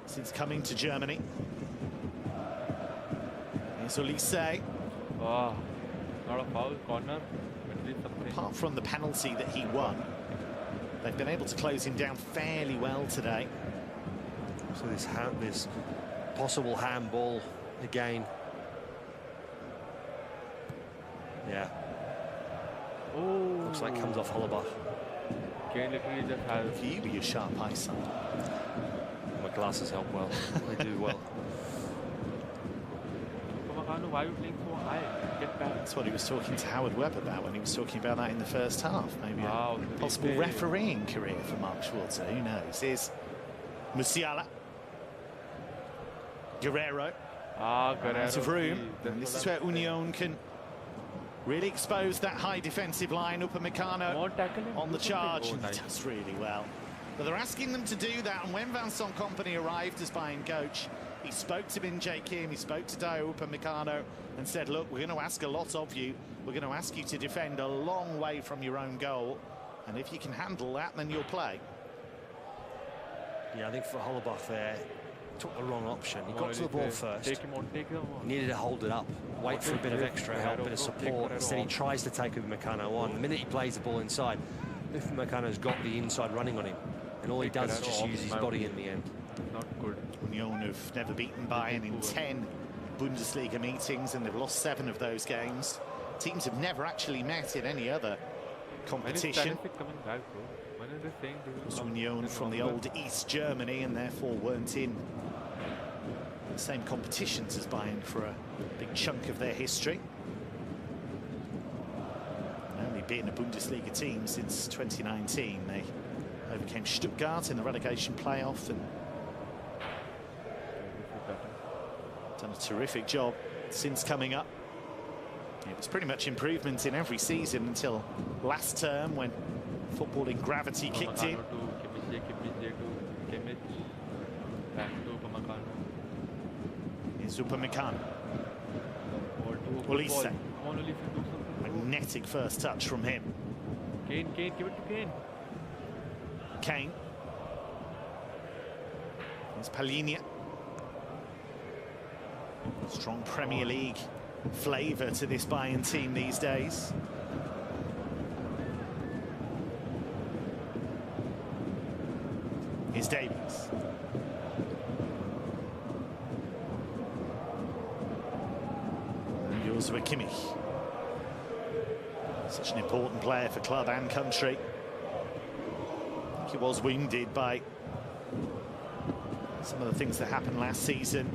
since coming to Germany. Here's Olise. Oh, not a foul, corner. Apart from the penalty that he won, they've been able to close him down fairly well today. So this possible handball again. Yeah. Oh. Looks like it comes off Hollerbach. Kane literally just has. You with your sharp eyesight. My glasses help well. They do well. Why are you playing so high? Get back. That's what he was talking to Howard Webb about when he was talking about that in the first half. Maybe a possible refereeing career for Mark Schwarzer. Who knows? Here's Musiala. Guerrero. Guerrero. Out of room. And this is where Union can Really exposed that high defensive line. Upamecano on the charge, and he does really well. But they're asking them to do that, and when Vincent Kompany arrived as Bayern coach, he spoke to Min-Jae Kim, he spoke to Dayot Upamecano and said, look, we're going to ask a lot of you. We're going to ask you to defend a long way from your own goal, and if you can handle that, then you'll play. Yeah, I think for Hollerbach there, took the wrong option. He got to the ball first. He needed to hold it up, wait for a bit of extra help, a bit of support. Instead, he tries to take Upamecano on. The minute he plays the ball inside, Upamecano's got the inside running on him, and all he does is just use his body in the end. Not good. Union have never beaten Bayern in 10 Bundesliga meetings, and they've lost 7 of those games. Teams have never actually met in any other competition. Union from the old East Germany, and therefore weren't in the same competitions as Bayern for a big chunk of their history. Only beaten a Bundesliga team since 2019. They overcame Stuttgart in the relegation playoff and done a terrific job since coming up. It was pretty much improvement in every season until last term when footballing gravity kicked in. Here's Upamecano. Olise. Magnetic first touch from him. Kane, give it to Kane. Kane. Here's Palhinha. Strong Premier League flavour to this Bayern team these days. Here's Davies. And Joshua Kimmich. Such an important player for club and country. I think he was wounded by some of the things that happened last season.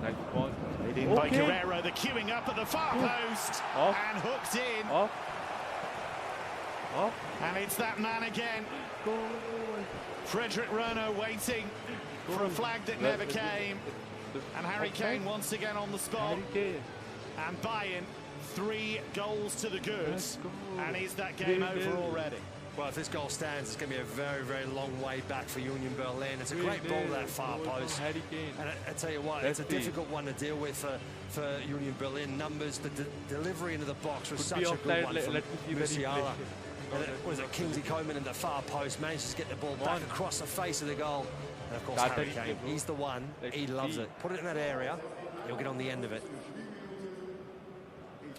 Nice ball. Played in by Guerrero, the queuing up at the far post and hooked in. And it's that man again. Frederick Renaud waiting for a flag that never came. And Harry Kane once again on the spot. And Bayern 3 goals to the good. And is that game over already? Well, if this goal stands, it's going to be a very, very long way back for Union Berlin. It's a great ball to that far post. And I tell you what, it's a difficult one to deal with for Union Berlin. Numbers, the delivery into the box was such a good one from Musiala. Was it Kingsley Coman in the far post, manages to get the ball back across the face of the goal. And of course, Harry Kane, he's the one. He loves it. Put it in that area, he'll get on the end of it.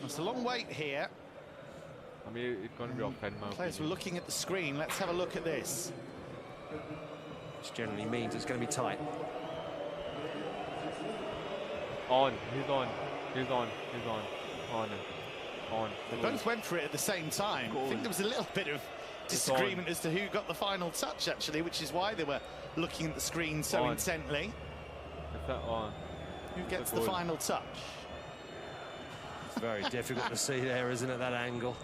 It's a long wait here. I mean, it's going to be offside now. Players were looking at the screen. Let's have a look at this. Which generally means it's going to be tight. On. He's on. They both went for it at the same time. I think there was a little bit of disagreement as to who got the final touch, actually, which is why they were looking at the screen so intently. Is that on? Who gets the final touch? It's very difficult to see there, isn't it, that angle?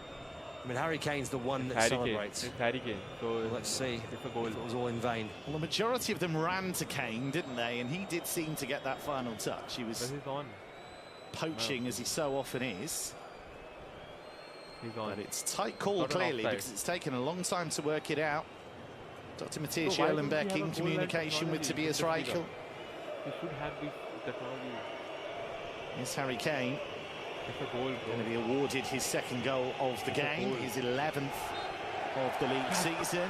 I mean, Harry Kane's the one that celebrates. It's Harry Kane. So let's see if it was all in vain. Well, the majority of them ran to Kane, didn't they? And he did seem to get that final touch. He was poaching, as he so often is. He's on. But it's tight call, clearly, because it's taken a long time to work it out. Dr. Matthias Schoenbeck in communication with Tobias Reichel. He should have this technology. Here's Harry Kane. Going to be awarded his 2nd goal of the game, his 11th of the league season.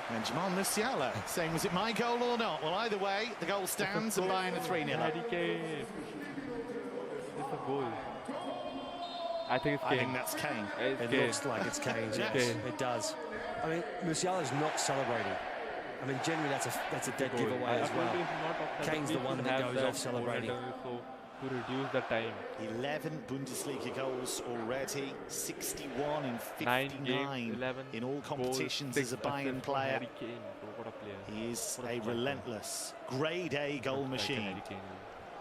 And Jamal Musiala saying, was it my goal or not? Well, either way, the goal stands and Bayern are 3-0 up. It's a goal. I think it's Kane. I think that's Kane. It looks like it's Kane. Yes, it does. I mean, Musiala's not celebrating. I mean, generally that's a dead giveaway as well. Kane's the one that goes off celebrating. So to reduce the time. 11 Bundesliga goals already, 61 in 59 in all competitions as a Bayern player. He is a relentless, grade A goal machine.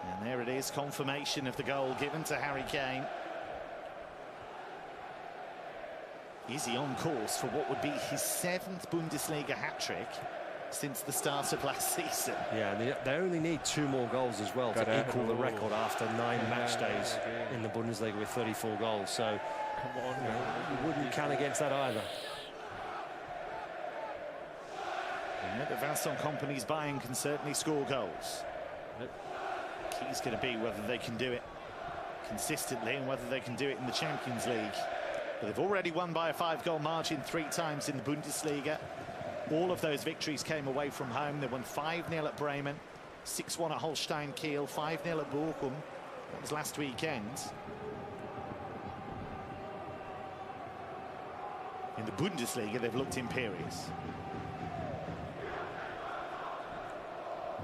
And there it is, confirmation of the goal given to Harry Kane. Is he on course for what would be his 7th Bundesliga hat-trick? since the start of last season. Yeah, they only need 2 more goals as well to equal the record after 9 match days in the Bundesliga with 34 goals. So, come on, you wouldn't count against that either. Yeah, but Vincent Kompany's Bayern can certainly score goals. Key's going to be whether they can do it consistently and whether they can do it in the Champions League. But they've already won by a 5-goal margin 3 times in the Bundesliga. All of those victories came away from home. They won 5-0 at Bremen, 6-1 at Holstein Kiel, 5-0 at Bochum. That was last weekend. In the Bundesliga, they've looked imperious.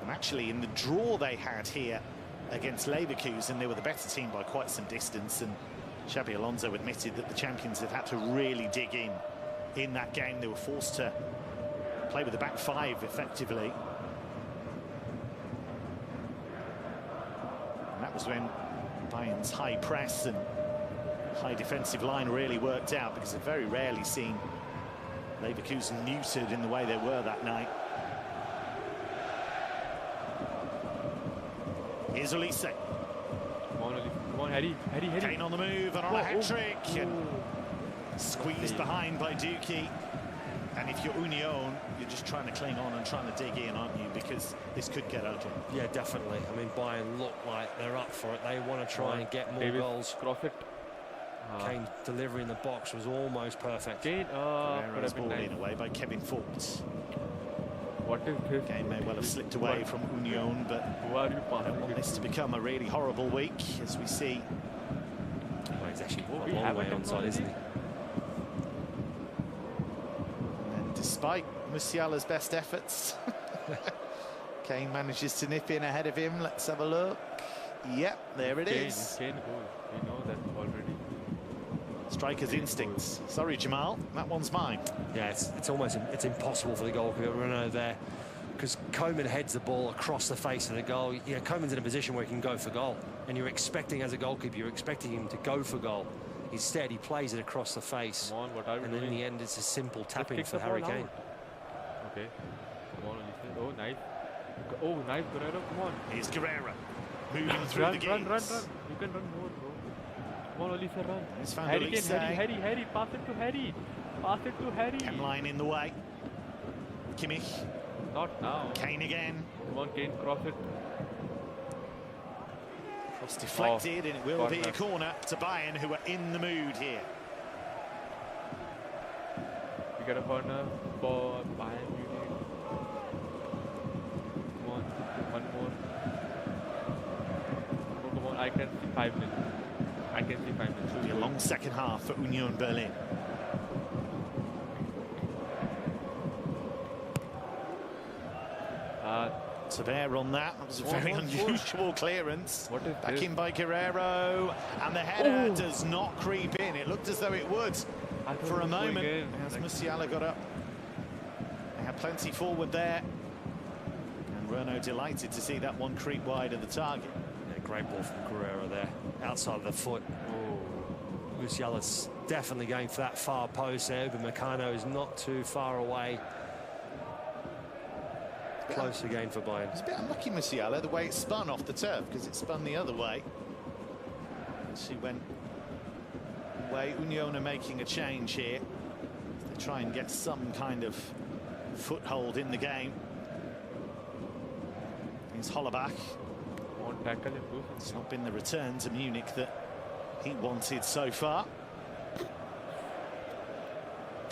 And actually, in the draw they had here against Leverkusen, they were the better team by quite some distance. And Xabi Alonso admitted that the champions have had to really dig in that game. They were forced to play with the back 5 effectively. And that was when Bayern's high press and high defensive line really worked out, because they've very rarely seen Leverkusen neutered in the way they were that night. Here's Olise. Come on, Harry. Kane on the move and on a hat-trick. And squeezed behind by Duki. And if you're Union, you're just trying to cling on and trying to dig in, aren't you? Because this could get ugly. Yeah, definitely. I mean, Bayern look like they're up for it. They want to try and get more goals. Kane's delivery in the box was almost perfect. Guerrero's ball in away by Kevin Fultz. What is this? Game may well have slipped away from Union, but I don't want this to become a really horrible week, as we see. Well, he's actually a long way onside, isn't he? And despite Musiala's best efforts, Kane manages to nip in ahead of him. Let's have a look. Yep, there it is. Kane goal. We know that already. Striker's instincts. Sorry, Jamal, that one's mine. Yeah, it's impossible for the goalkeeper Renault there, because Koeman heads the ball across the face of the goal. Yeah, Koeman's in a position where he can go for goal, and you're expecting, as a goalkeeper, you're expecting him to go for goal. Instead, he plays it across the face. Come on, what are we and doing? then in the end, it's a simple tap-in for Harry Kane. Okay. Come on, Olise. Oh, nice. Oh, nice, Guerrero. Come on. Here's Guerrero. Moving through the gates. Run. You can run more, bro. Come on, Olise, run. It's found Harry Olise. Kane, Harry. Pass it to Harry. Hemline in the way. Kimmich. Not now. Kane again. Come on, Kane, cross it. Cross deflected, and it will be a corner to Bayern, who are in the mood here. We get a corner for Bayern Munich. Come on, one more. Oh, come on, I can see 5 minutes. It'll be a long second half for Union Berlin. Taver on that. That was a very unusual clearance. What is Back this? in by Guerrero, and the header does not creep in. It looked as though it would for a moment as Musiala got up. They had plenty forward there, and Renault delighted to see that one creep wide of the target. Yeah, great ball from Guerrero there, outside of the foot. Oh, Musiala's definitely going for that far post there, but Meccano is not too far away. Close again for Bayern. It's a bit unlucky, Musiala, the way it spun off the turf, because it spun the other way. She went away. Union are making a change here. They try and get some kind of foothold in the game. Here's Hollerbach. It's not been the return to Munich that he wanted so far.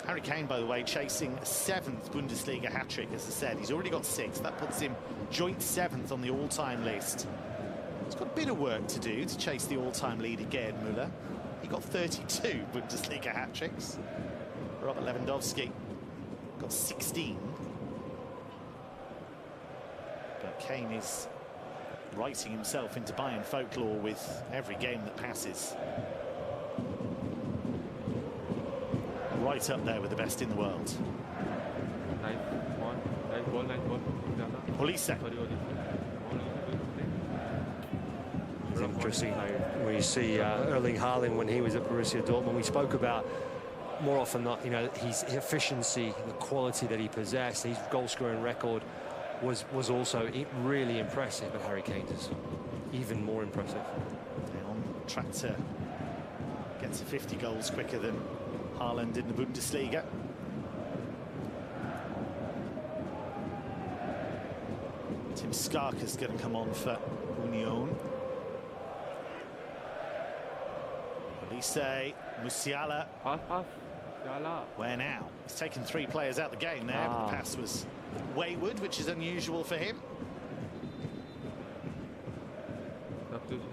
Harry Kane, by the way, chasing a 7th Bundesliga hat-trick, as I said. He's already got 6. That puts him joint 7th on the all-time list. He's got a bit of work to do to chase the all-time lead again, Müller. He got 32 Bundesliga hat-tricks. Robert Lewandowski got 16. But Kane is writing himself into Bayern folklore with every game that passes. Right up there with the best in the world. Nice ball. Olise. It's interesting when you see Erling Haaland when he was at Borussia Dortmund. We spoke about more often than not, you know, his efficiency, the quality that he possessed, his goal-scoring record was also really impressive. But Harry Kane's is even more impressive. They're on track to get to 50 goals quicker than Haaland in the Bundesliga. Tim Skarka's going to come on for Union. Olise, Musiala. Pass. Where now? He's taken 3 players out the game there, but the pass was wayward, which is unusual for him.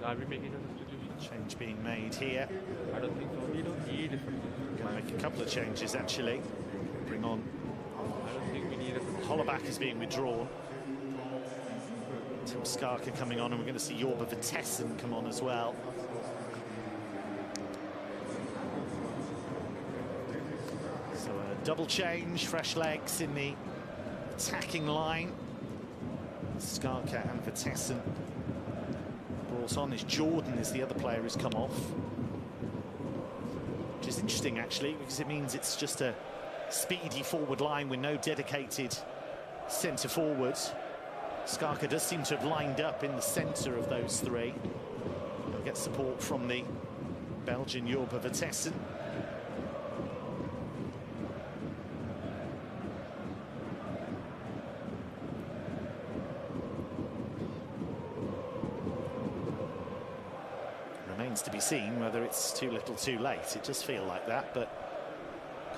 Are we making a substitution? Change being made here. I don't think so. We don't need a substitution. Going to make a couple of changes, actually. Bring on. I don't think we need a substitution. Hollaback is being withdrawn. Tim Skarka coming on, and we're going to see Jorba Vertessen come on as well. So a double change, fresh legs in the attacking line. Skarka and Vertessen brought on. As Jordan is the other player who's come off. Which is interesting, actually, because it means it's just a speedy forward line with no dedicated centre forward. Skarka does seem to have lined up in the centre of those 3. He'll get support from the Belgian Jorba Vertessen. Remains to be seen whether it's too little too late. It does feel like that, but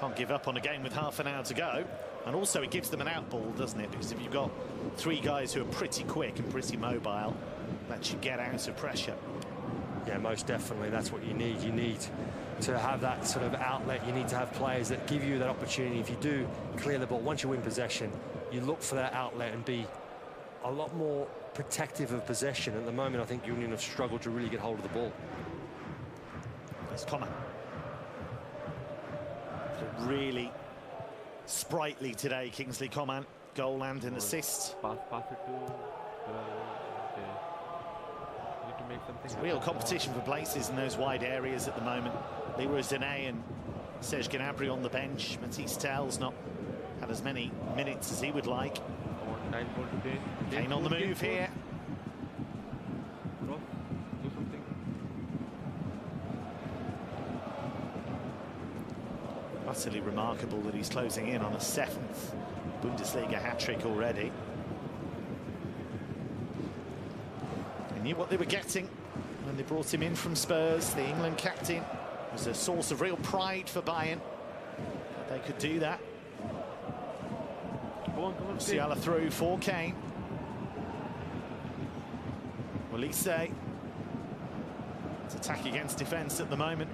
can't give up on a game with half an hour to go. And also it gives them an out ball, doesn't it? Because if you've got 3 guys who are pretty quick and pretty mobile, that you get out of pressure. Yeah, most definitely. That's what you need. You need to have that sort of outlet. You need to have players that give you that opportunity. If you do clear the ball, once you win possession, you look for that outlet and be a lot more protective of possession. At the moment, I think Union have struggled to really get hold of the ball. There's Coman. Really sprightly today, Kingsley Coman. Goal and an assist. Pass it to need to make something. It's real competition for places in those wide areas at the moment. Leroy Sané and Serge Gnabry on the bench. Matisse Tel's not had as many minutes as he would like. Kane on the move here. Do something. Utterly remarkable that he's closing in on a 7th Bundesliga hat-trick already. They knew what they were getting when they brought him in from Spurs. The England captain was a source of real pride for Bayern. They could do that. Come on, Musiala through for Kane. Olise. It's attack against defence at the moment.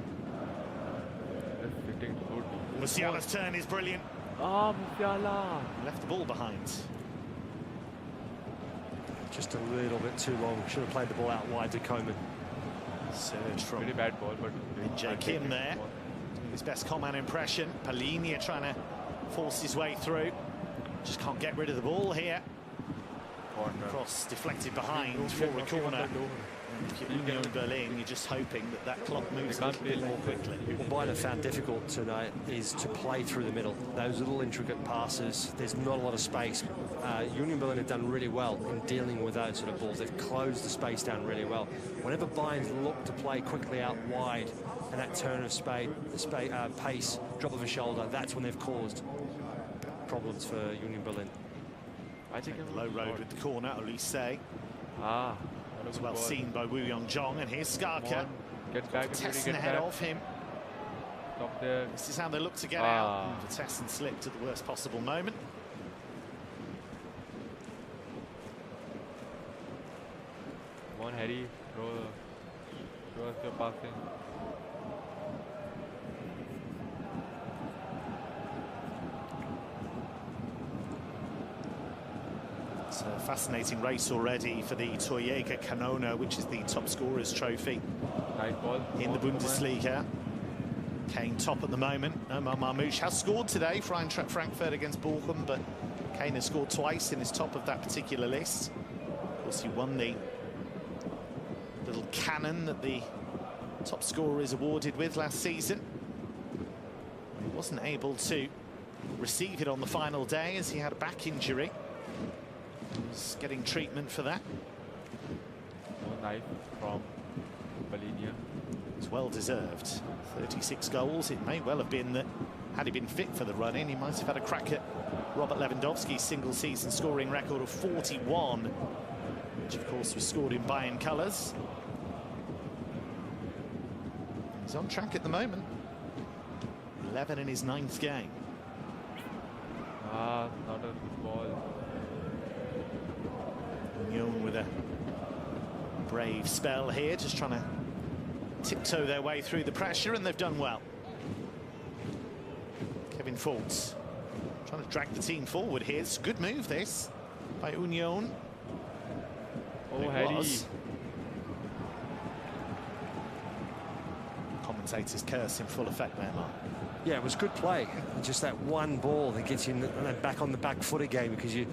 Musiala's turn is brilliant. Musiala. Left the ball behind. Just a little bit too long. Should have played the ball out wide to Coman. Surge from really bad ball, but Jay Kim there. His best Coman impression. Palhinha trying to force his way through. Just can't get rid of the ball here. Cross deflected behind for a corner. Union Berlin, you're just hoping that that clock moves a little bit more quickly. What Bayern have found difficult tonight is to play through the middle. Those little intricate passes, there's not a lot of space. Union Berlin have done really well in dealing with those sort of balls. They've closed the space down really well. Whenever Bayern look to play quickly out wide and that turn of pace, drop of a shoulder, that's when they've caused problems for Union Berlin. I think low road with the corner, Olise. As well seen by Woo Young-jong, and here's Skarka. Get back, Vertessen ahead of him. Stop there. This is how they look to get out. Vertessen slipped at the worst possible moment. Come on, Harry. Throw us your passing. It's a fascinating race already for the Torjäger Kanone, which is the top scorers trophy in the Bundesliga. Kane top at the moment. Omar Marmoush has scored today for Eintracht Frankfurt against Bochum, but Kane has scored twice in his top of that particular list. Of course, he won the little cannon that the top scorer is awarded with last season. wasn't able to receive it on the final day as he had a back injury. He's getting treatment for that. No knife from Balinia. It's well deserved. 36 goals. It may well have been that had he been fit for the run-in, he might have had a crack at Robert Lewandowski's single-season scoring record of 41, which of course was scored in Bayern colours. He's on track at the moment. 11 in his 9th game. Not a ball. Union with a brave spell here, just trying to tiptoe their way through the pressure, and they've done well. Kevin Fultz trying to drag the team forward here. It's a good move, this, by Union. Oh, Harry. Commentators curse in full effect there, Mark. Yeah, it was good play. Just that one ball that gets you back on the back foot again, because you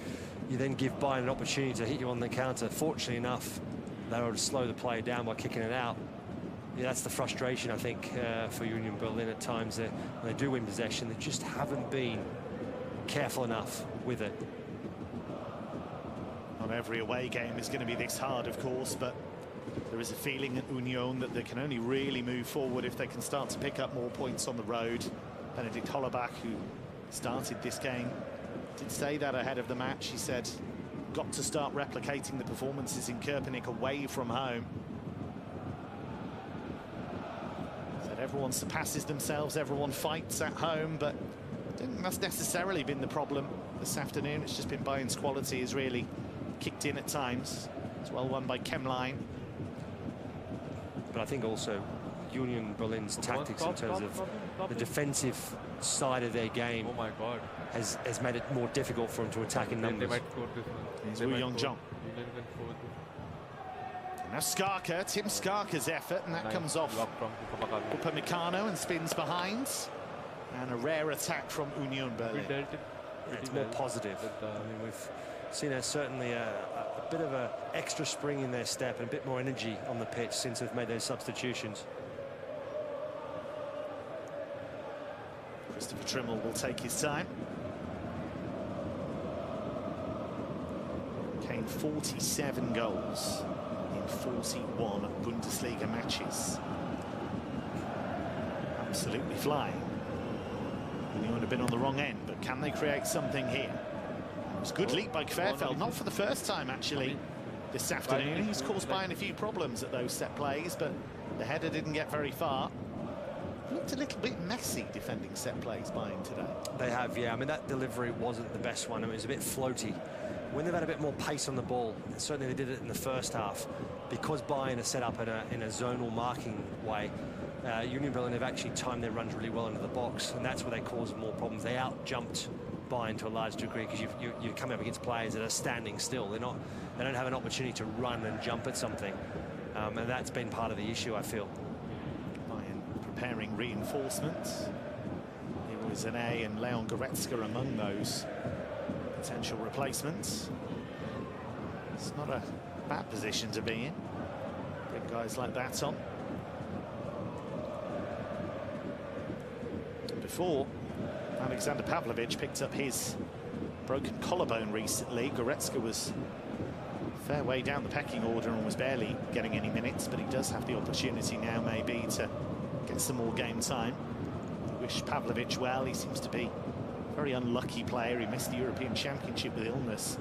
then give Bayern an opportunity to hit you on the counter. Fortunately enough, they were able to slow the play down by kicking it out. Yeah, that's the frustration, I think, for Union Berlin at times. When they do win possession, they just haven't been careful enough with it. Not every away game is going to be this hard, of course, but there is a feeling at Union that they can only really move forward if they can start to pick up more points on the road. Benedikt Hollerbach, who started this game, did say that ahead of the match. He said, got to start replicating the performances in Köpenick away from home. Said everyone surpasses themselves, everyone fights at home, but I don't think that's necessarily been the problem this afternoon. It's just been Bayern's quality has really kicked in at times. It's well won by Kemlein. But I think also Union Berlin's tactics in terms of the defensive side of their game has made it more difficult for them to attack in numbers. They might score this one. Here's Wu Yong-jong. Now Skarka, Tim Skarka's effort, and that comes off Upamecano and spins behind. And a rare attack from Union Berlin. It's more positive. I mean, we've seen certainly a bit of an extra spring in their step and a bit more energy on the pitch since they've made those substitutions. Christopher Trimmel will take his time. Kane 47 goals in 41 Bundesliga matches. Absolutely flying. Union have been on the wrong end, but can they create something here? It was a good leap by Querfeld, not for the first time actually this afternoon. He's caused Bayern a few problems at those set plays, but the header didn't get very far. Looked a little bit messy defending set plays Bayern today. They have, yeah. I mean, that delivery wasn't the best one. It was a bit floaty. When they've had a bit more pace on the ball, certainly they did it in the first half, because Bayern are set up in a zonal marking way, Union Berlin have actually timed their runs really well into the box, and that's where they cause more problems. They out-jumped Bayern to a large degree, because you come up against players that are standing still. They don't have an opportunity to run and jump at something, and that's been part of the issue, I feel. Bayern preparing reinforcements. It was an A and Leon Goretzka among those potential replacements. It's not a bad position to be in. Big guys like that on. Before Alexander Pavlovich picked up his broken collarbone recently, Goretzka was a fair way down the pecking order and was barely getting any minutes, but he does have the opportunity now maybe to get some more game time. I wish Pavlovich well. He seems to be a very unlucky player. He missed the European Championship with illness,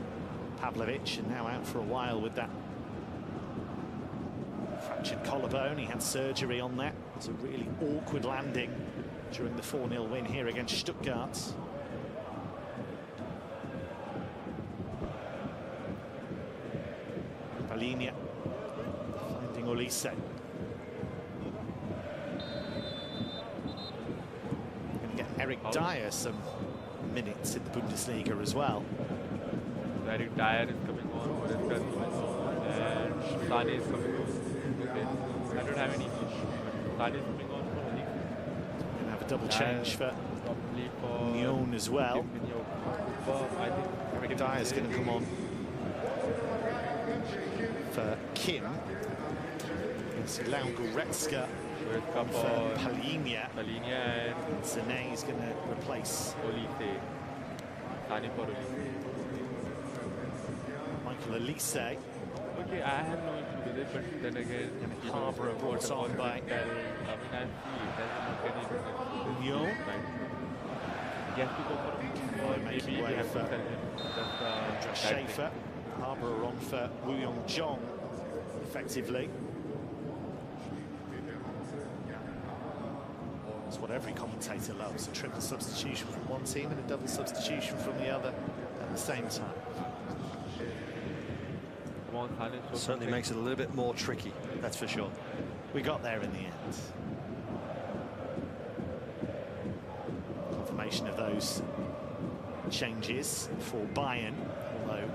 Pavlovich, and now out for a while with that fractured collarbone. He had surgery on that. It's a really awkward landing during the 4-0 win here against Stuttgart. Balinia finding Olise. Going to get Eric Dyer some minutes in the Bundesliga as well. Eric Dyer is coming on, Goretzka is coming on, and Sane is coming on. I don't have any English, but Sane is coming on for Munich. Gonna have a double change for Union as well. Eric Dyer is going to come on for Kim. You can see Leon Goretzka Cup or Palinia. And Zane is going to replace Olise. Sani for Olise. Michael Elise. Okay, I have no issue with it, but then again, Harbour brought on by I see it. That's not Nyo. He has to go for or maybe he has to sell him. That's Schaefer. Harbour on for Woo Young Jong, effectively. It's what every commentator loves, a triple substitution from one team and a double substitution from the other at the same time. Certainly makes it a little bit more tricky, that's for sure. We got there in the end. Confirmation of those changes for Bayern, although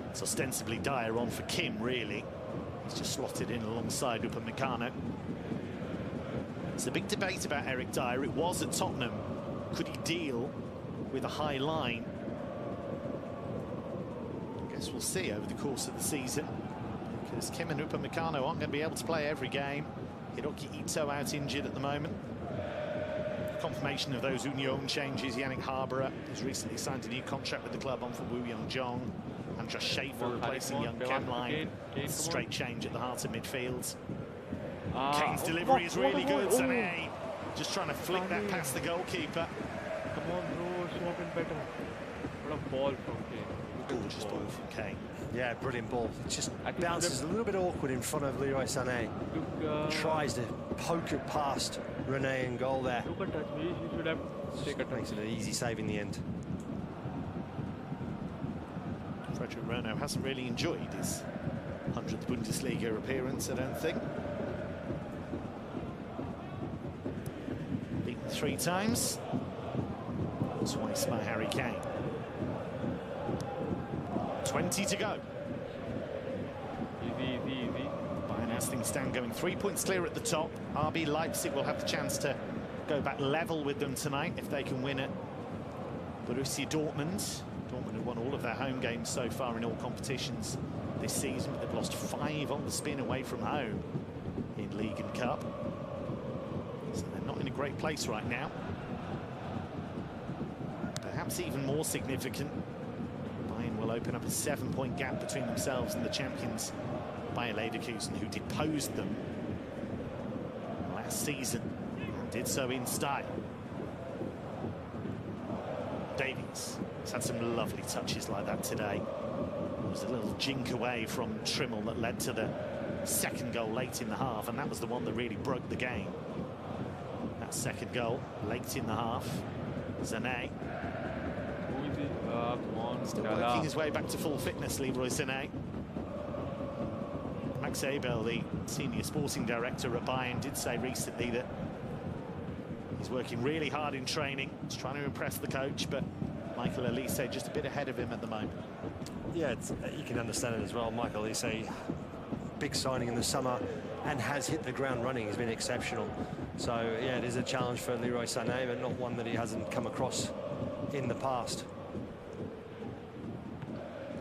it's ostensibly Dyer on for Kim, really. He's just slotted in alongside Upamecano. There's a big debate about Eric Dyer. It was at Tottenham. Could he deal with a high line? I guess we'll see over the course of the season, because Kim and Upamecano aren't going to be able to play every game. Hiroki Ito out injured at the moment. Confirmation of those Union changes. Yannick Harbour has recently signed a new contract with the club on for Woo Young Jong. Andras Schaefer replacing young Kemline. Straight change at the heart of midfield. Kane's delivery is really good. Sané just trying to flick that past the goalkeeper. Come on, bro, show up in better. What a ball from Kane. Gorgeous ball from Kane. Yeah, brilliant ball. It just bounces a little bit awkward in front of Leroy Sané. Tries to poke it past René in goal there. Look at touch me. He should have taken a touch. Makes it an easy save in the end. Frederic Renaud hasn't really enjoyed his 100th Bundesliga appearance, I don't think. Beaten 3 times. Twice by Harry Kane. 20 to go. Easy. Bayern as things stand, going 3 points clear at the top. RB Leipzig will have the chance to go back level with them tonight if they can win it. Borussia Dortmund. Dortmund have won all of their home games so far in all competitions this season, but they've lost 5 on the spin away from home in League and Cup. So they're not in a great place right now. Perhaps even more significant, Bayern will open up a 7-point gap between themselves and the champions Bayer Leverkusen, who deposed them last season and did so in style. Davies has had some lovely touches like that today. There was a little jink away from Trimmel that led to the second goal late in the half, and that was the one that really broke the game. That second goal late in the half. Sané still working his way back to full fitness, Leroy Sané. Max Abel, the senior sporting director at Bayern, did say recently that he's working really hard in training. He's trying to impress the coach, but Michael Elise just a bit ahead of him at the moment. Yeah, you can understand it as well. Michael Elise, big signing in the summer and has hit the ground running. He's been exceptional. So, yeah, it is a challenge for Leroy Sané, but not one that he hasn't come across in the past.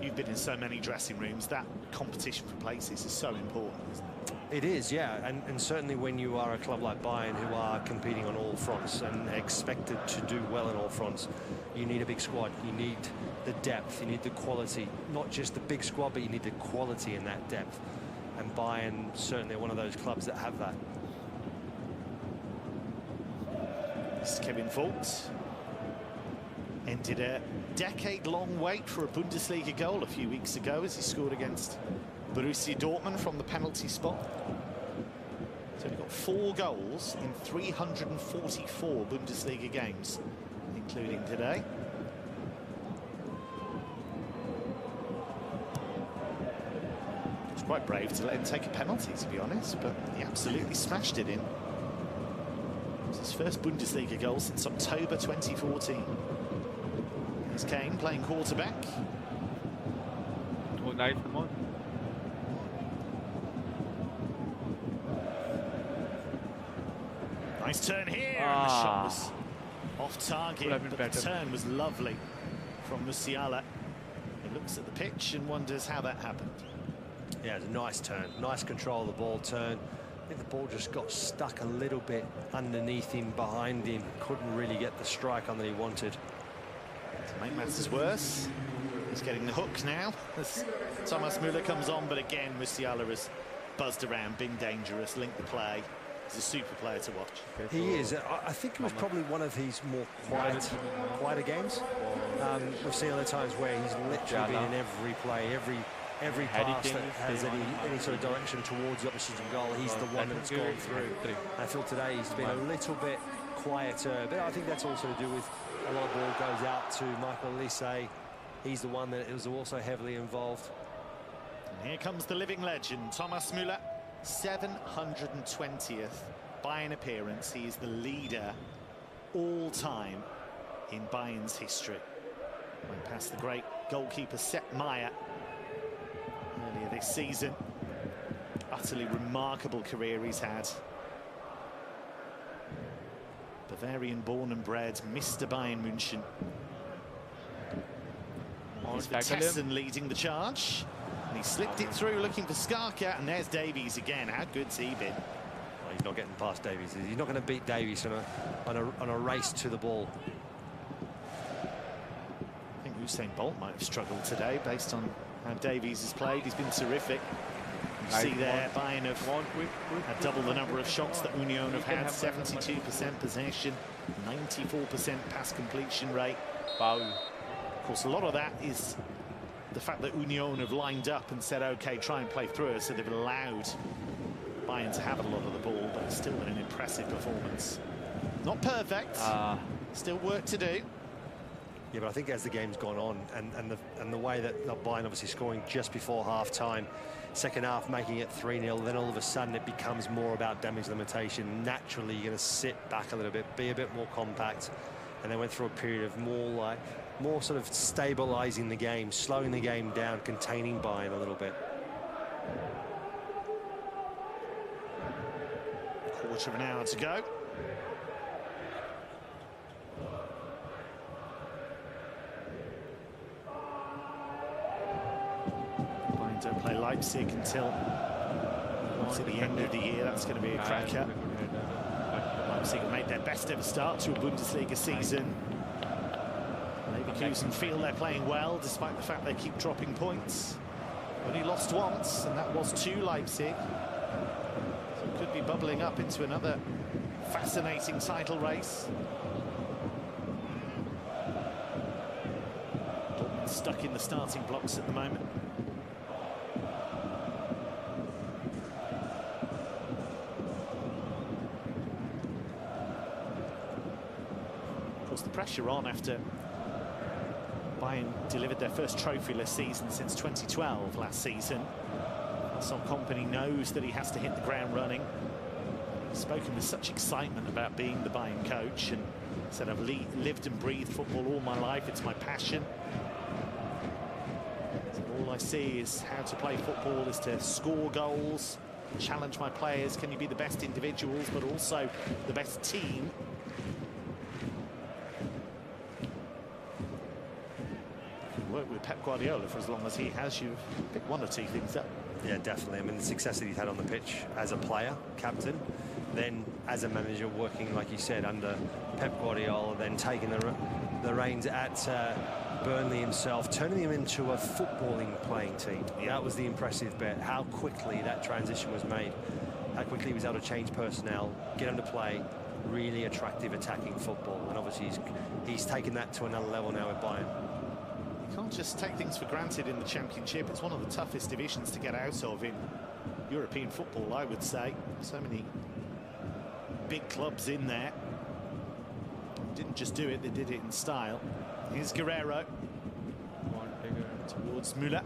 You've been in so many dressing rooms. That competition for places is so important, isn't it? It is, yeah, and certainly when you are a club like Bayern, who are competing on all fronts and expected to do well in all fronts, you need a big squad. You need the depth, you need the quality, not just the big squad, but you need the quality in that depth. And Bayern certainly are one of those clubs that have that. This is Kevin Volz. Ended a decade-long wait for a Bundesliga goal a few weeks ago as he scored against Borussia Dortmund from the penalty spot. So he got 4 goals in 344 Bundesliga games, including today. It's quite brave to let him take a penalty, to be honest, but he absolutely smashed it in. It was his first Bundesliga goal since October 2014. Here's Kane playing quarterback. Oh, nice, come on. Nice turn here, and the shot was off target, but the turn was lovely from Musiala. He looks at the pitch and wonders how that happened. Yeah, it's a nice turn, nice control of the ball, turn. think the ball just got stuck a little bit underneath him, behind him. Couldn't really get the strike on that he wanted. To make matters worse, he's getting the hook now as Thomas Müller comes on, but again, Musiala has buzzed around, been dangerous, linked the play. He's a super player to watch. He is. I think it was probably one of his more quieter games. We've seen other times where he's literally been in every play, every pass that has any sort of direction towards the opposition goal. He's the one that's gone through. I feel today he's been a little bit quieter, but I think that's also to do with a lot of ball goes out to Michael Olise. He's the one that is also heavily involved. And here comes the living legend, Thomas Müller, 720th Bayern appearance. He is the leader all time in Bayern's history. Went past the great goalkeeper Sepp Maier earlier this season. Utterly remarkable career he's had. Bavarian born and bred, Mr. Bayern München. Here's Vitesse leading the charge. And he slipped it through looking for Skarka, and there's Davies again. How good's he been? Well, he's not getting past Davies. He's not going to beat Davies on a race to the ball. I think Usain Bolt might have struggled today based on how Davies has played. He's been terrific. You see there, Bayern have had double the number of shots that Union have had. 72% possession, 94% pass completion rate. Foul. Of course, a lot of that is the fact that Union have lined up and said, OK, try and play through us, so they've allowed Bayern to have a lot of the ball, but it's still been an impressive performance. Not perfect, still work to do. Yeah, but I think as the game's gone on, and the way that Bayern obviously scoring just before half-time, second half making it 3-0, then all of a sudden it becomes more about damage limitation. Naturally, you're going to sit back a little bit, be a bit more compact, and they went through a period of more sort of stabilising the game, slowing the game down, containing Bayern a little bit. Quarter of an hour to go. Bayern don't play Leipzig until the end of the year. That's going to be a cracker. Leipzig have made their best ever start to a Bundesliga season. Leverkusen feel they're playing well, despite the fact they keep dropping points. Only lost once, and that was to Leipzig. So it could be bubbling up into another fascinating title race. Dortmund stuck in the starting blocks at the moment. Of course, the pressure on after Bayern delivered their first trophyless season since 2012 last season. Some company knows that he has to hit the ground running. He's spoken with such excitement about being the Bayern coach and said, I've lived and breathed football all my life. It's my passion. So all I see is how to play football is to score goals, challenge my players. Can you be the best individuals, but also the best team? Work with Pep Guardiola for as long as he has. You've picked one or two things up. Yeah, definitely. I mean, the success that he's had on the pitch as a player, captain, then as a manager working, like you said, under Pep Guardiola, then taking the reins at Burnley himself, turning him into a footballing playing team. That was the impressive bit, how quickly that transition was made, how quickly he was able to change personnel, get him to play really attractive attacking football. And obviously he's taken that to another level now with Bayern. You can't just take things for granted in the Championship. It's one of the toughest divisions to get out of in European football, I would say. So many big clubs in there. Didn't just do it, they did it in style. Here's Guerrero towards Müller.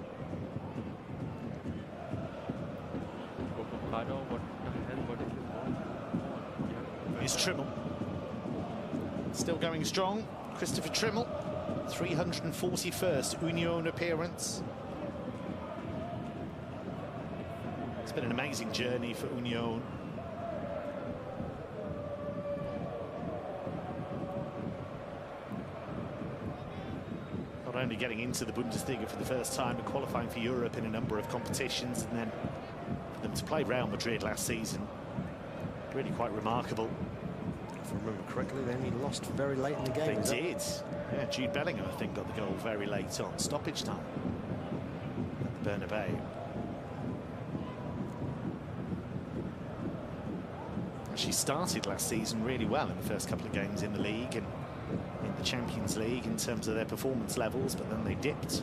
Here's Trimmel. Still going strong. Christopher Trimmel. 341st Union appearance. It's been an amazing journey for Union. Not only getting into the Bundesliga for the first time, but qualifying for Europe in a number of competitions, and then for them to play Real Madrid last season Really quite remarkable. If I remember correctly, then he lost very late in the game. They did. Yeah, Jude Bellingham, I think, got the goal very late on stoppage time at the Bernabeu. She started last season really well in the first couple of games in the league and in the Champions League in terms of their performance levels, but then they dipped.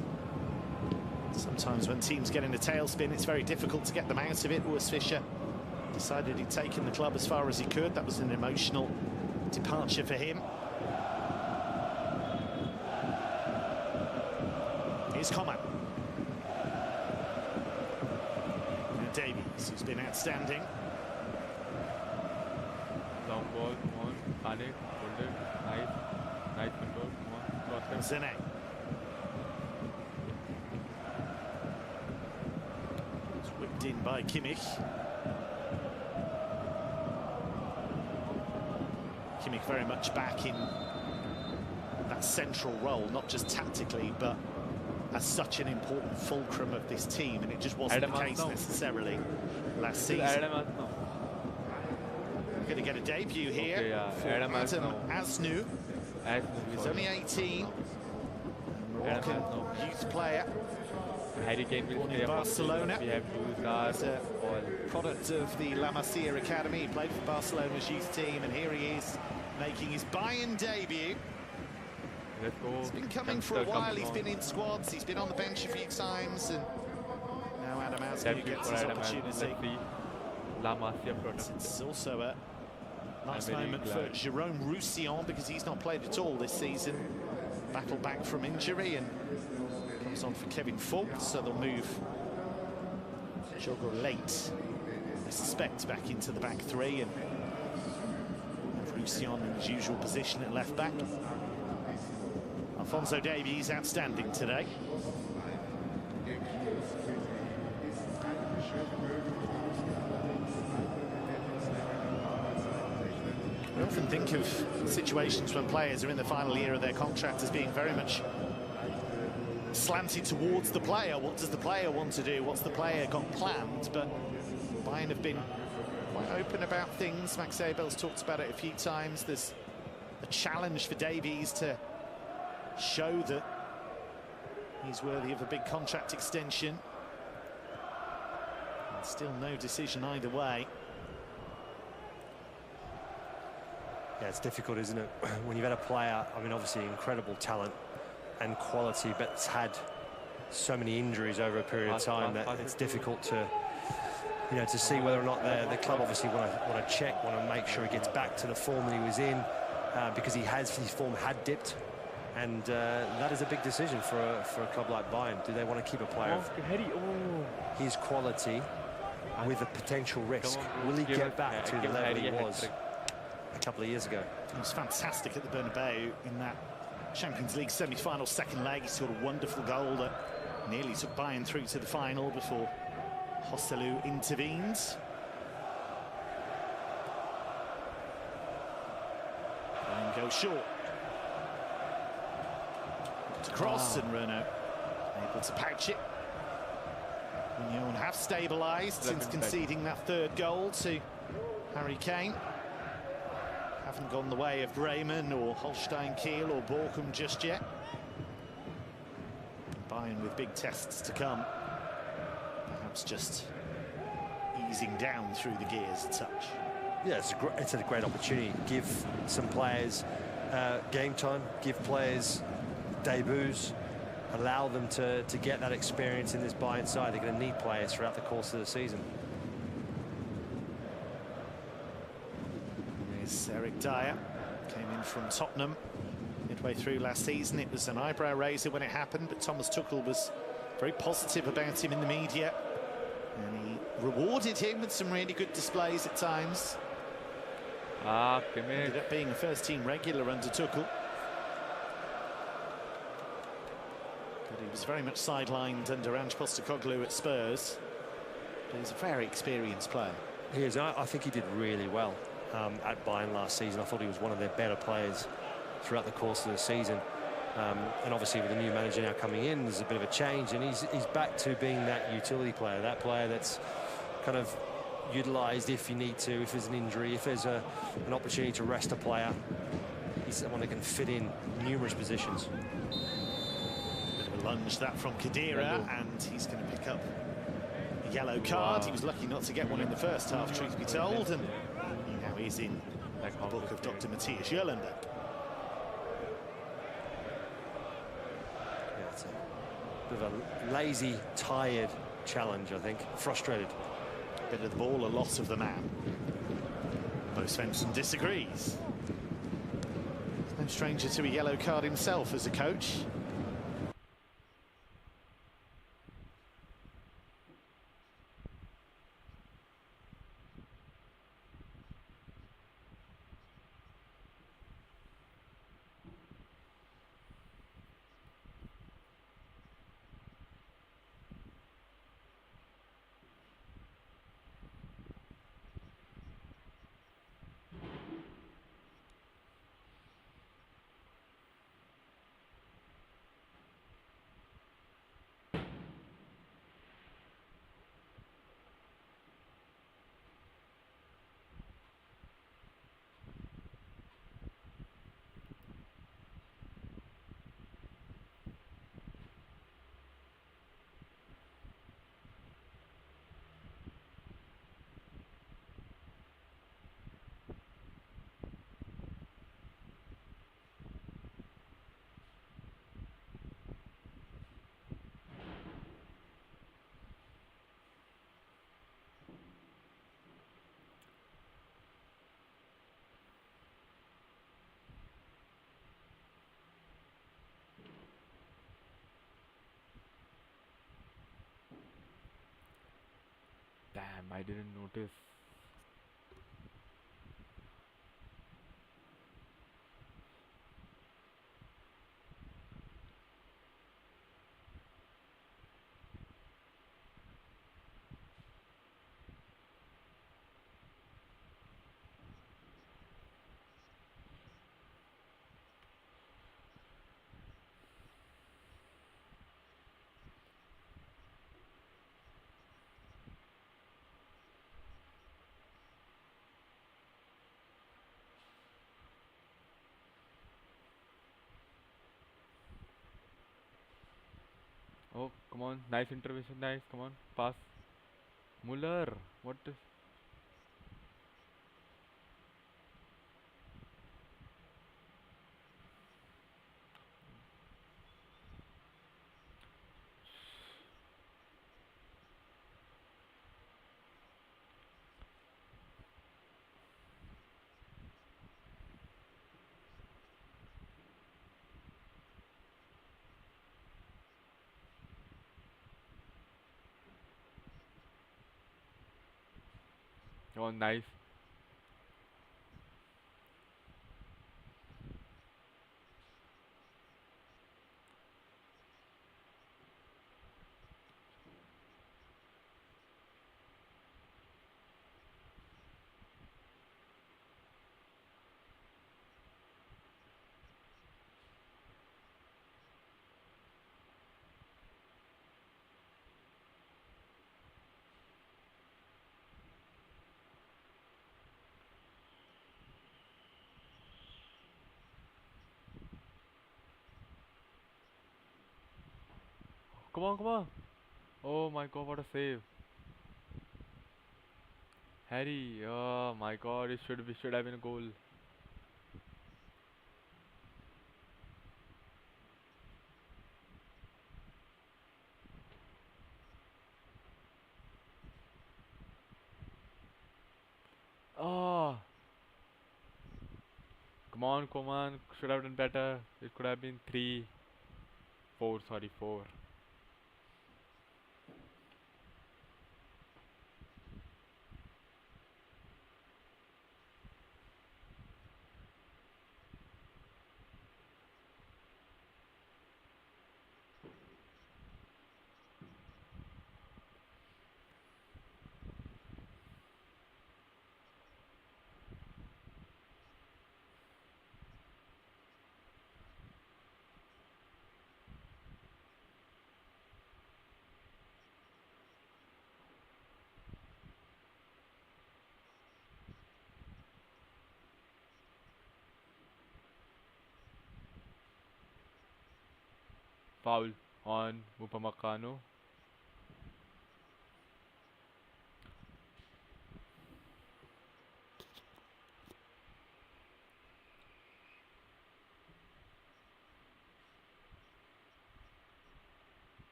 Sometimes when teams get in a tailspin, it's very difficult to get them out of it. Urs Fischer decided he'd taken the club as far as he could. That was an emotional departure for him. Here's Coman. And Davies, who's been outstanding. Long ball, come on, Khalid, hold it, nice control, come on, cross it. Zene. It's whipped in by Kimmich. Kimmich very much back in that central role, not just tactically, but as such an important fulcrum of this team, and it just wasn't the case necessarily last season. We're going to get a debut here for Adam Asnu. He's only 18. Moroccan youth player. Born in Barcelona. He's a product of the La Masia Academy. He played for Barcelona's youth team, and here he is making his Bayern debut. He's been coming for a while. He's been in squads. He's been on the bench a few times, and now Adam Asnu gets his opportunity. It's also a nice moment for Jérôme Roussillon, because he's not played at all this season. Battled back from injury and comes on for Kevin Fogt, so they'll move Jogo late, I suspect, back into the back three, and Roussillon in his usual position at left back. Alphonso Davies outstanding today. We often think of situations when players are in the final year of their contract as being very much slanted towards the player. What does the player want to do? What's the player got planned? But Bayern have been quite open about things. Max Eberl's talked about it a few times. There's a challenge for Davies to show that he's worthy of a big contract extension. And still no decision either way. Yeah, it's difficult, isn't it? When you've had a player, I mean, obviously incredible talent and quality, but it's had so many injuries over a period of time that it's difficult to, you know, to see whether or not the club obviously want to check, want to make sure he gets back to the form that he was in, because his form had dipped, and that is a big decision for a club like Bayern. Do they want to keep a player of his quality with a potential risk? Will he get back to the level he was a couple of years ago? He was fantastic at the Bernabeu in that Champions League semi-final second leg. He scored a wonderful goal that nearly took Bayern through to the final before Joselu intervenes. Bayern go short. To cross, and Renault able to pouch it. Union have stabilised since conceding that third goal to Harry Kane. Haven't gone the way of Bremen or Holstein Kiel or Bochum just yet. Bayern with big tests to come. Perhaps just easing down through the gears a touch. Yeah, it's a great opportunity. Give some players game time, give players debuts, allow them to get that experience in this Bayern side. They're going to need players throughout the course of the season. There's Eric Dyer, came in from Tottenham midway through last season. It was an eyebrow raiser when it happened, but Thomas Tuchel was very positive about him in the media, and he rewarded him with some really good displays at times. Ended up being a first-team regular under Tuchel. But he was very much sidelined under Ange Postecoglou at Spurs. But he's a very experienced player. He is. I think he did really well at Bayern last season. I thought he was one of their better players throughout the course of the season. And obviously with the new manager now coming in, there's a bit of a change, and he's back to being that utility player, that player that's kind of utilised if you need to, if there's an injury, if there's an opportunity to rest a player. He's someone that can fit in numerous positions. Bit of a lunge that from Khedira, and he's going to pick up a yellow card. He was lucky not to get one in the first half, truth be told, and now he's in the book of Dr. Matthias Jurlenberg. Yeah, it's a bit of a lazy, tired challenge, I think. Frustrated. Bit of the ball, a loss of the man. Bo Svensson disagrees. He's no stranger to a yellow card himself as a coach. Damn, I didn't notice. Oh, come on. Nice intervention. Nice. Come on. Pass. Muller. What is... Oh, nice. Come on, come on. Oh my god, what a save. Harry, oh my god, it should have been a goal. Oh. Come on, should have done better. It could have been 4, sorry, 4. Foul on Upamecano.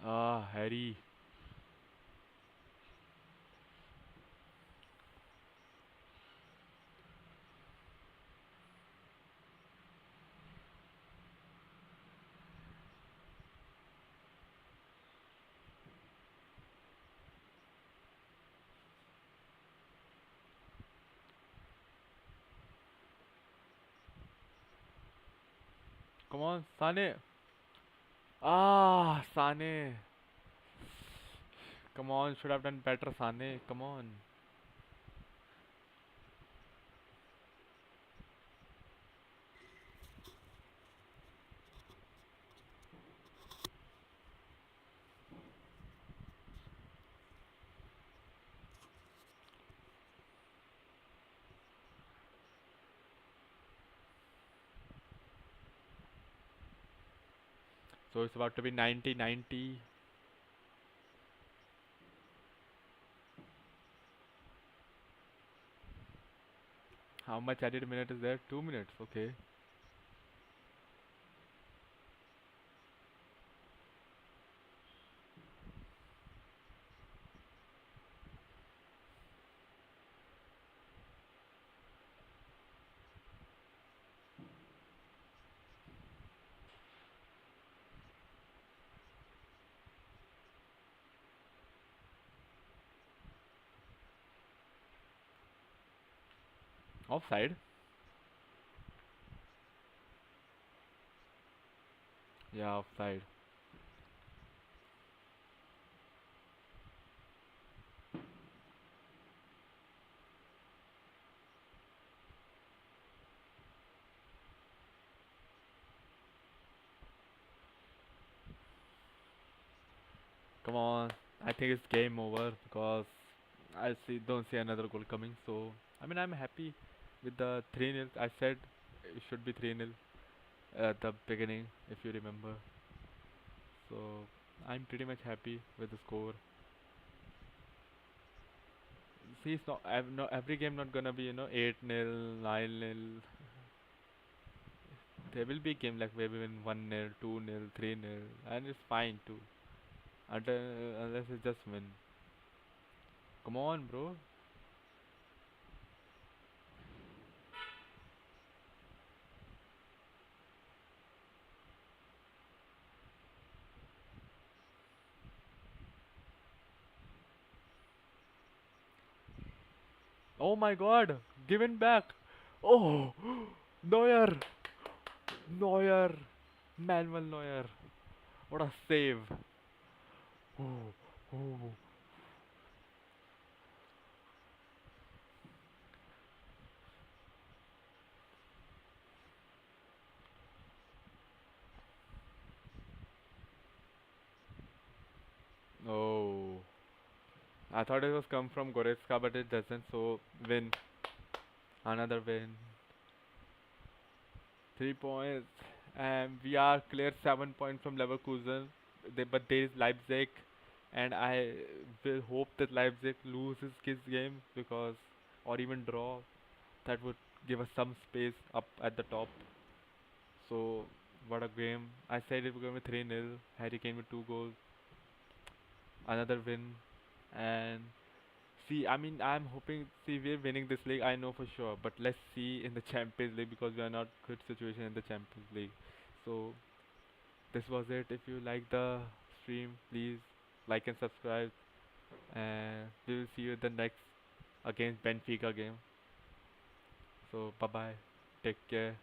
Ah, Harry. Come on, Sane. Ah, Sane. Come on, should have done better, Sane. Come on. So it's about to be 90-90. How much added minute is there? 2 minutes, okay. Offside. Yeah, offside. Come on. I think it's game over because don't see another goal coming. So I mean I'm happy with the 3-0. I said it should be 3-0 at the beginning, if you remember. So I'm pretty much happy with the score. See, it's not every game not gonna be 8-0, 9-0. There will be game like maybe win 1-0, 2-0, 3-0, and it's fine too. Unless it's just win. Come on, bro. Oh my god, given back. Oh, Neuer. Neuer. Manuel Neuer. What a save. Oh, oh. Oh. I thought it was come from Goretzka, but it doesn't. So, win. Another win. 3 points. And we are clear 7 points from Leverkusen. But there is Leipzig. And I will hope that Leipzig loses his game because, or even draw. That would give us some space up at the top. So, what a game. I said it was going to be 3-0. Harry Kane with 2 goals. Another win. And see, I mean, I'm hoping, see, we're winning this league, I know for sure. But let's see in the Champions League because we are not good situation in the Champions League. So, this was it. If you like the stream, please like and subscribe. And we will see you in the next against Benfica game. So, bye-bye. Take care.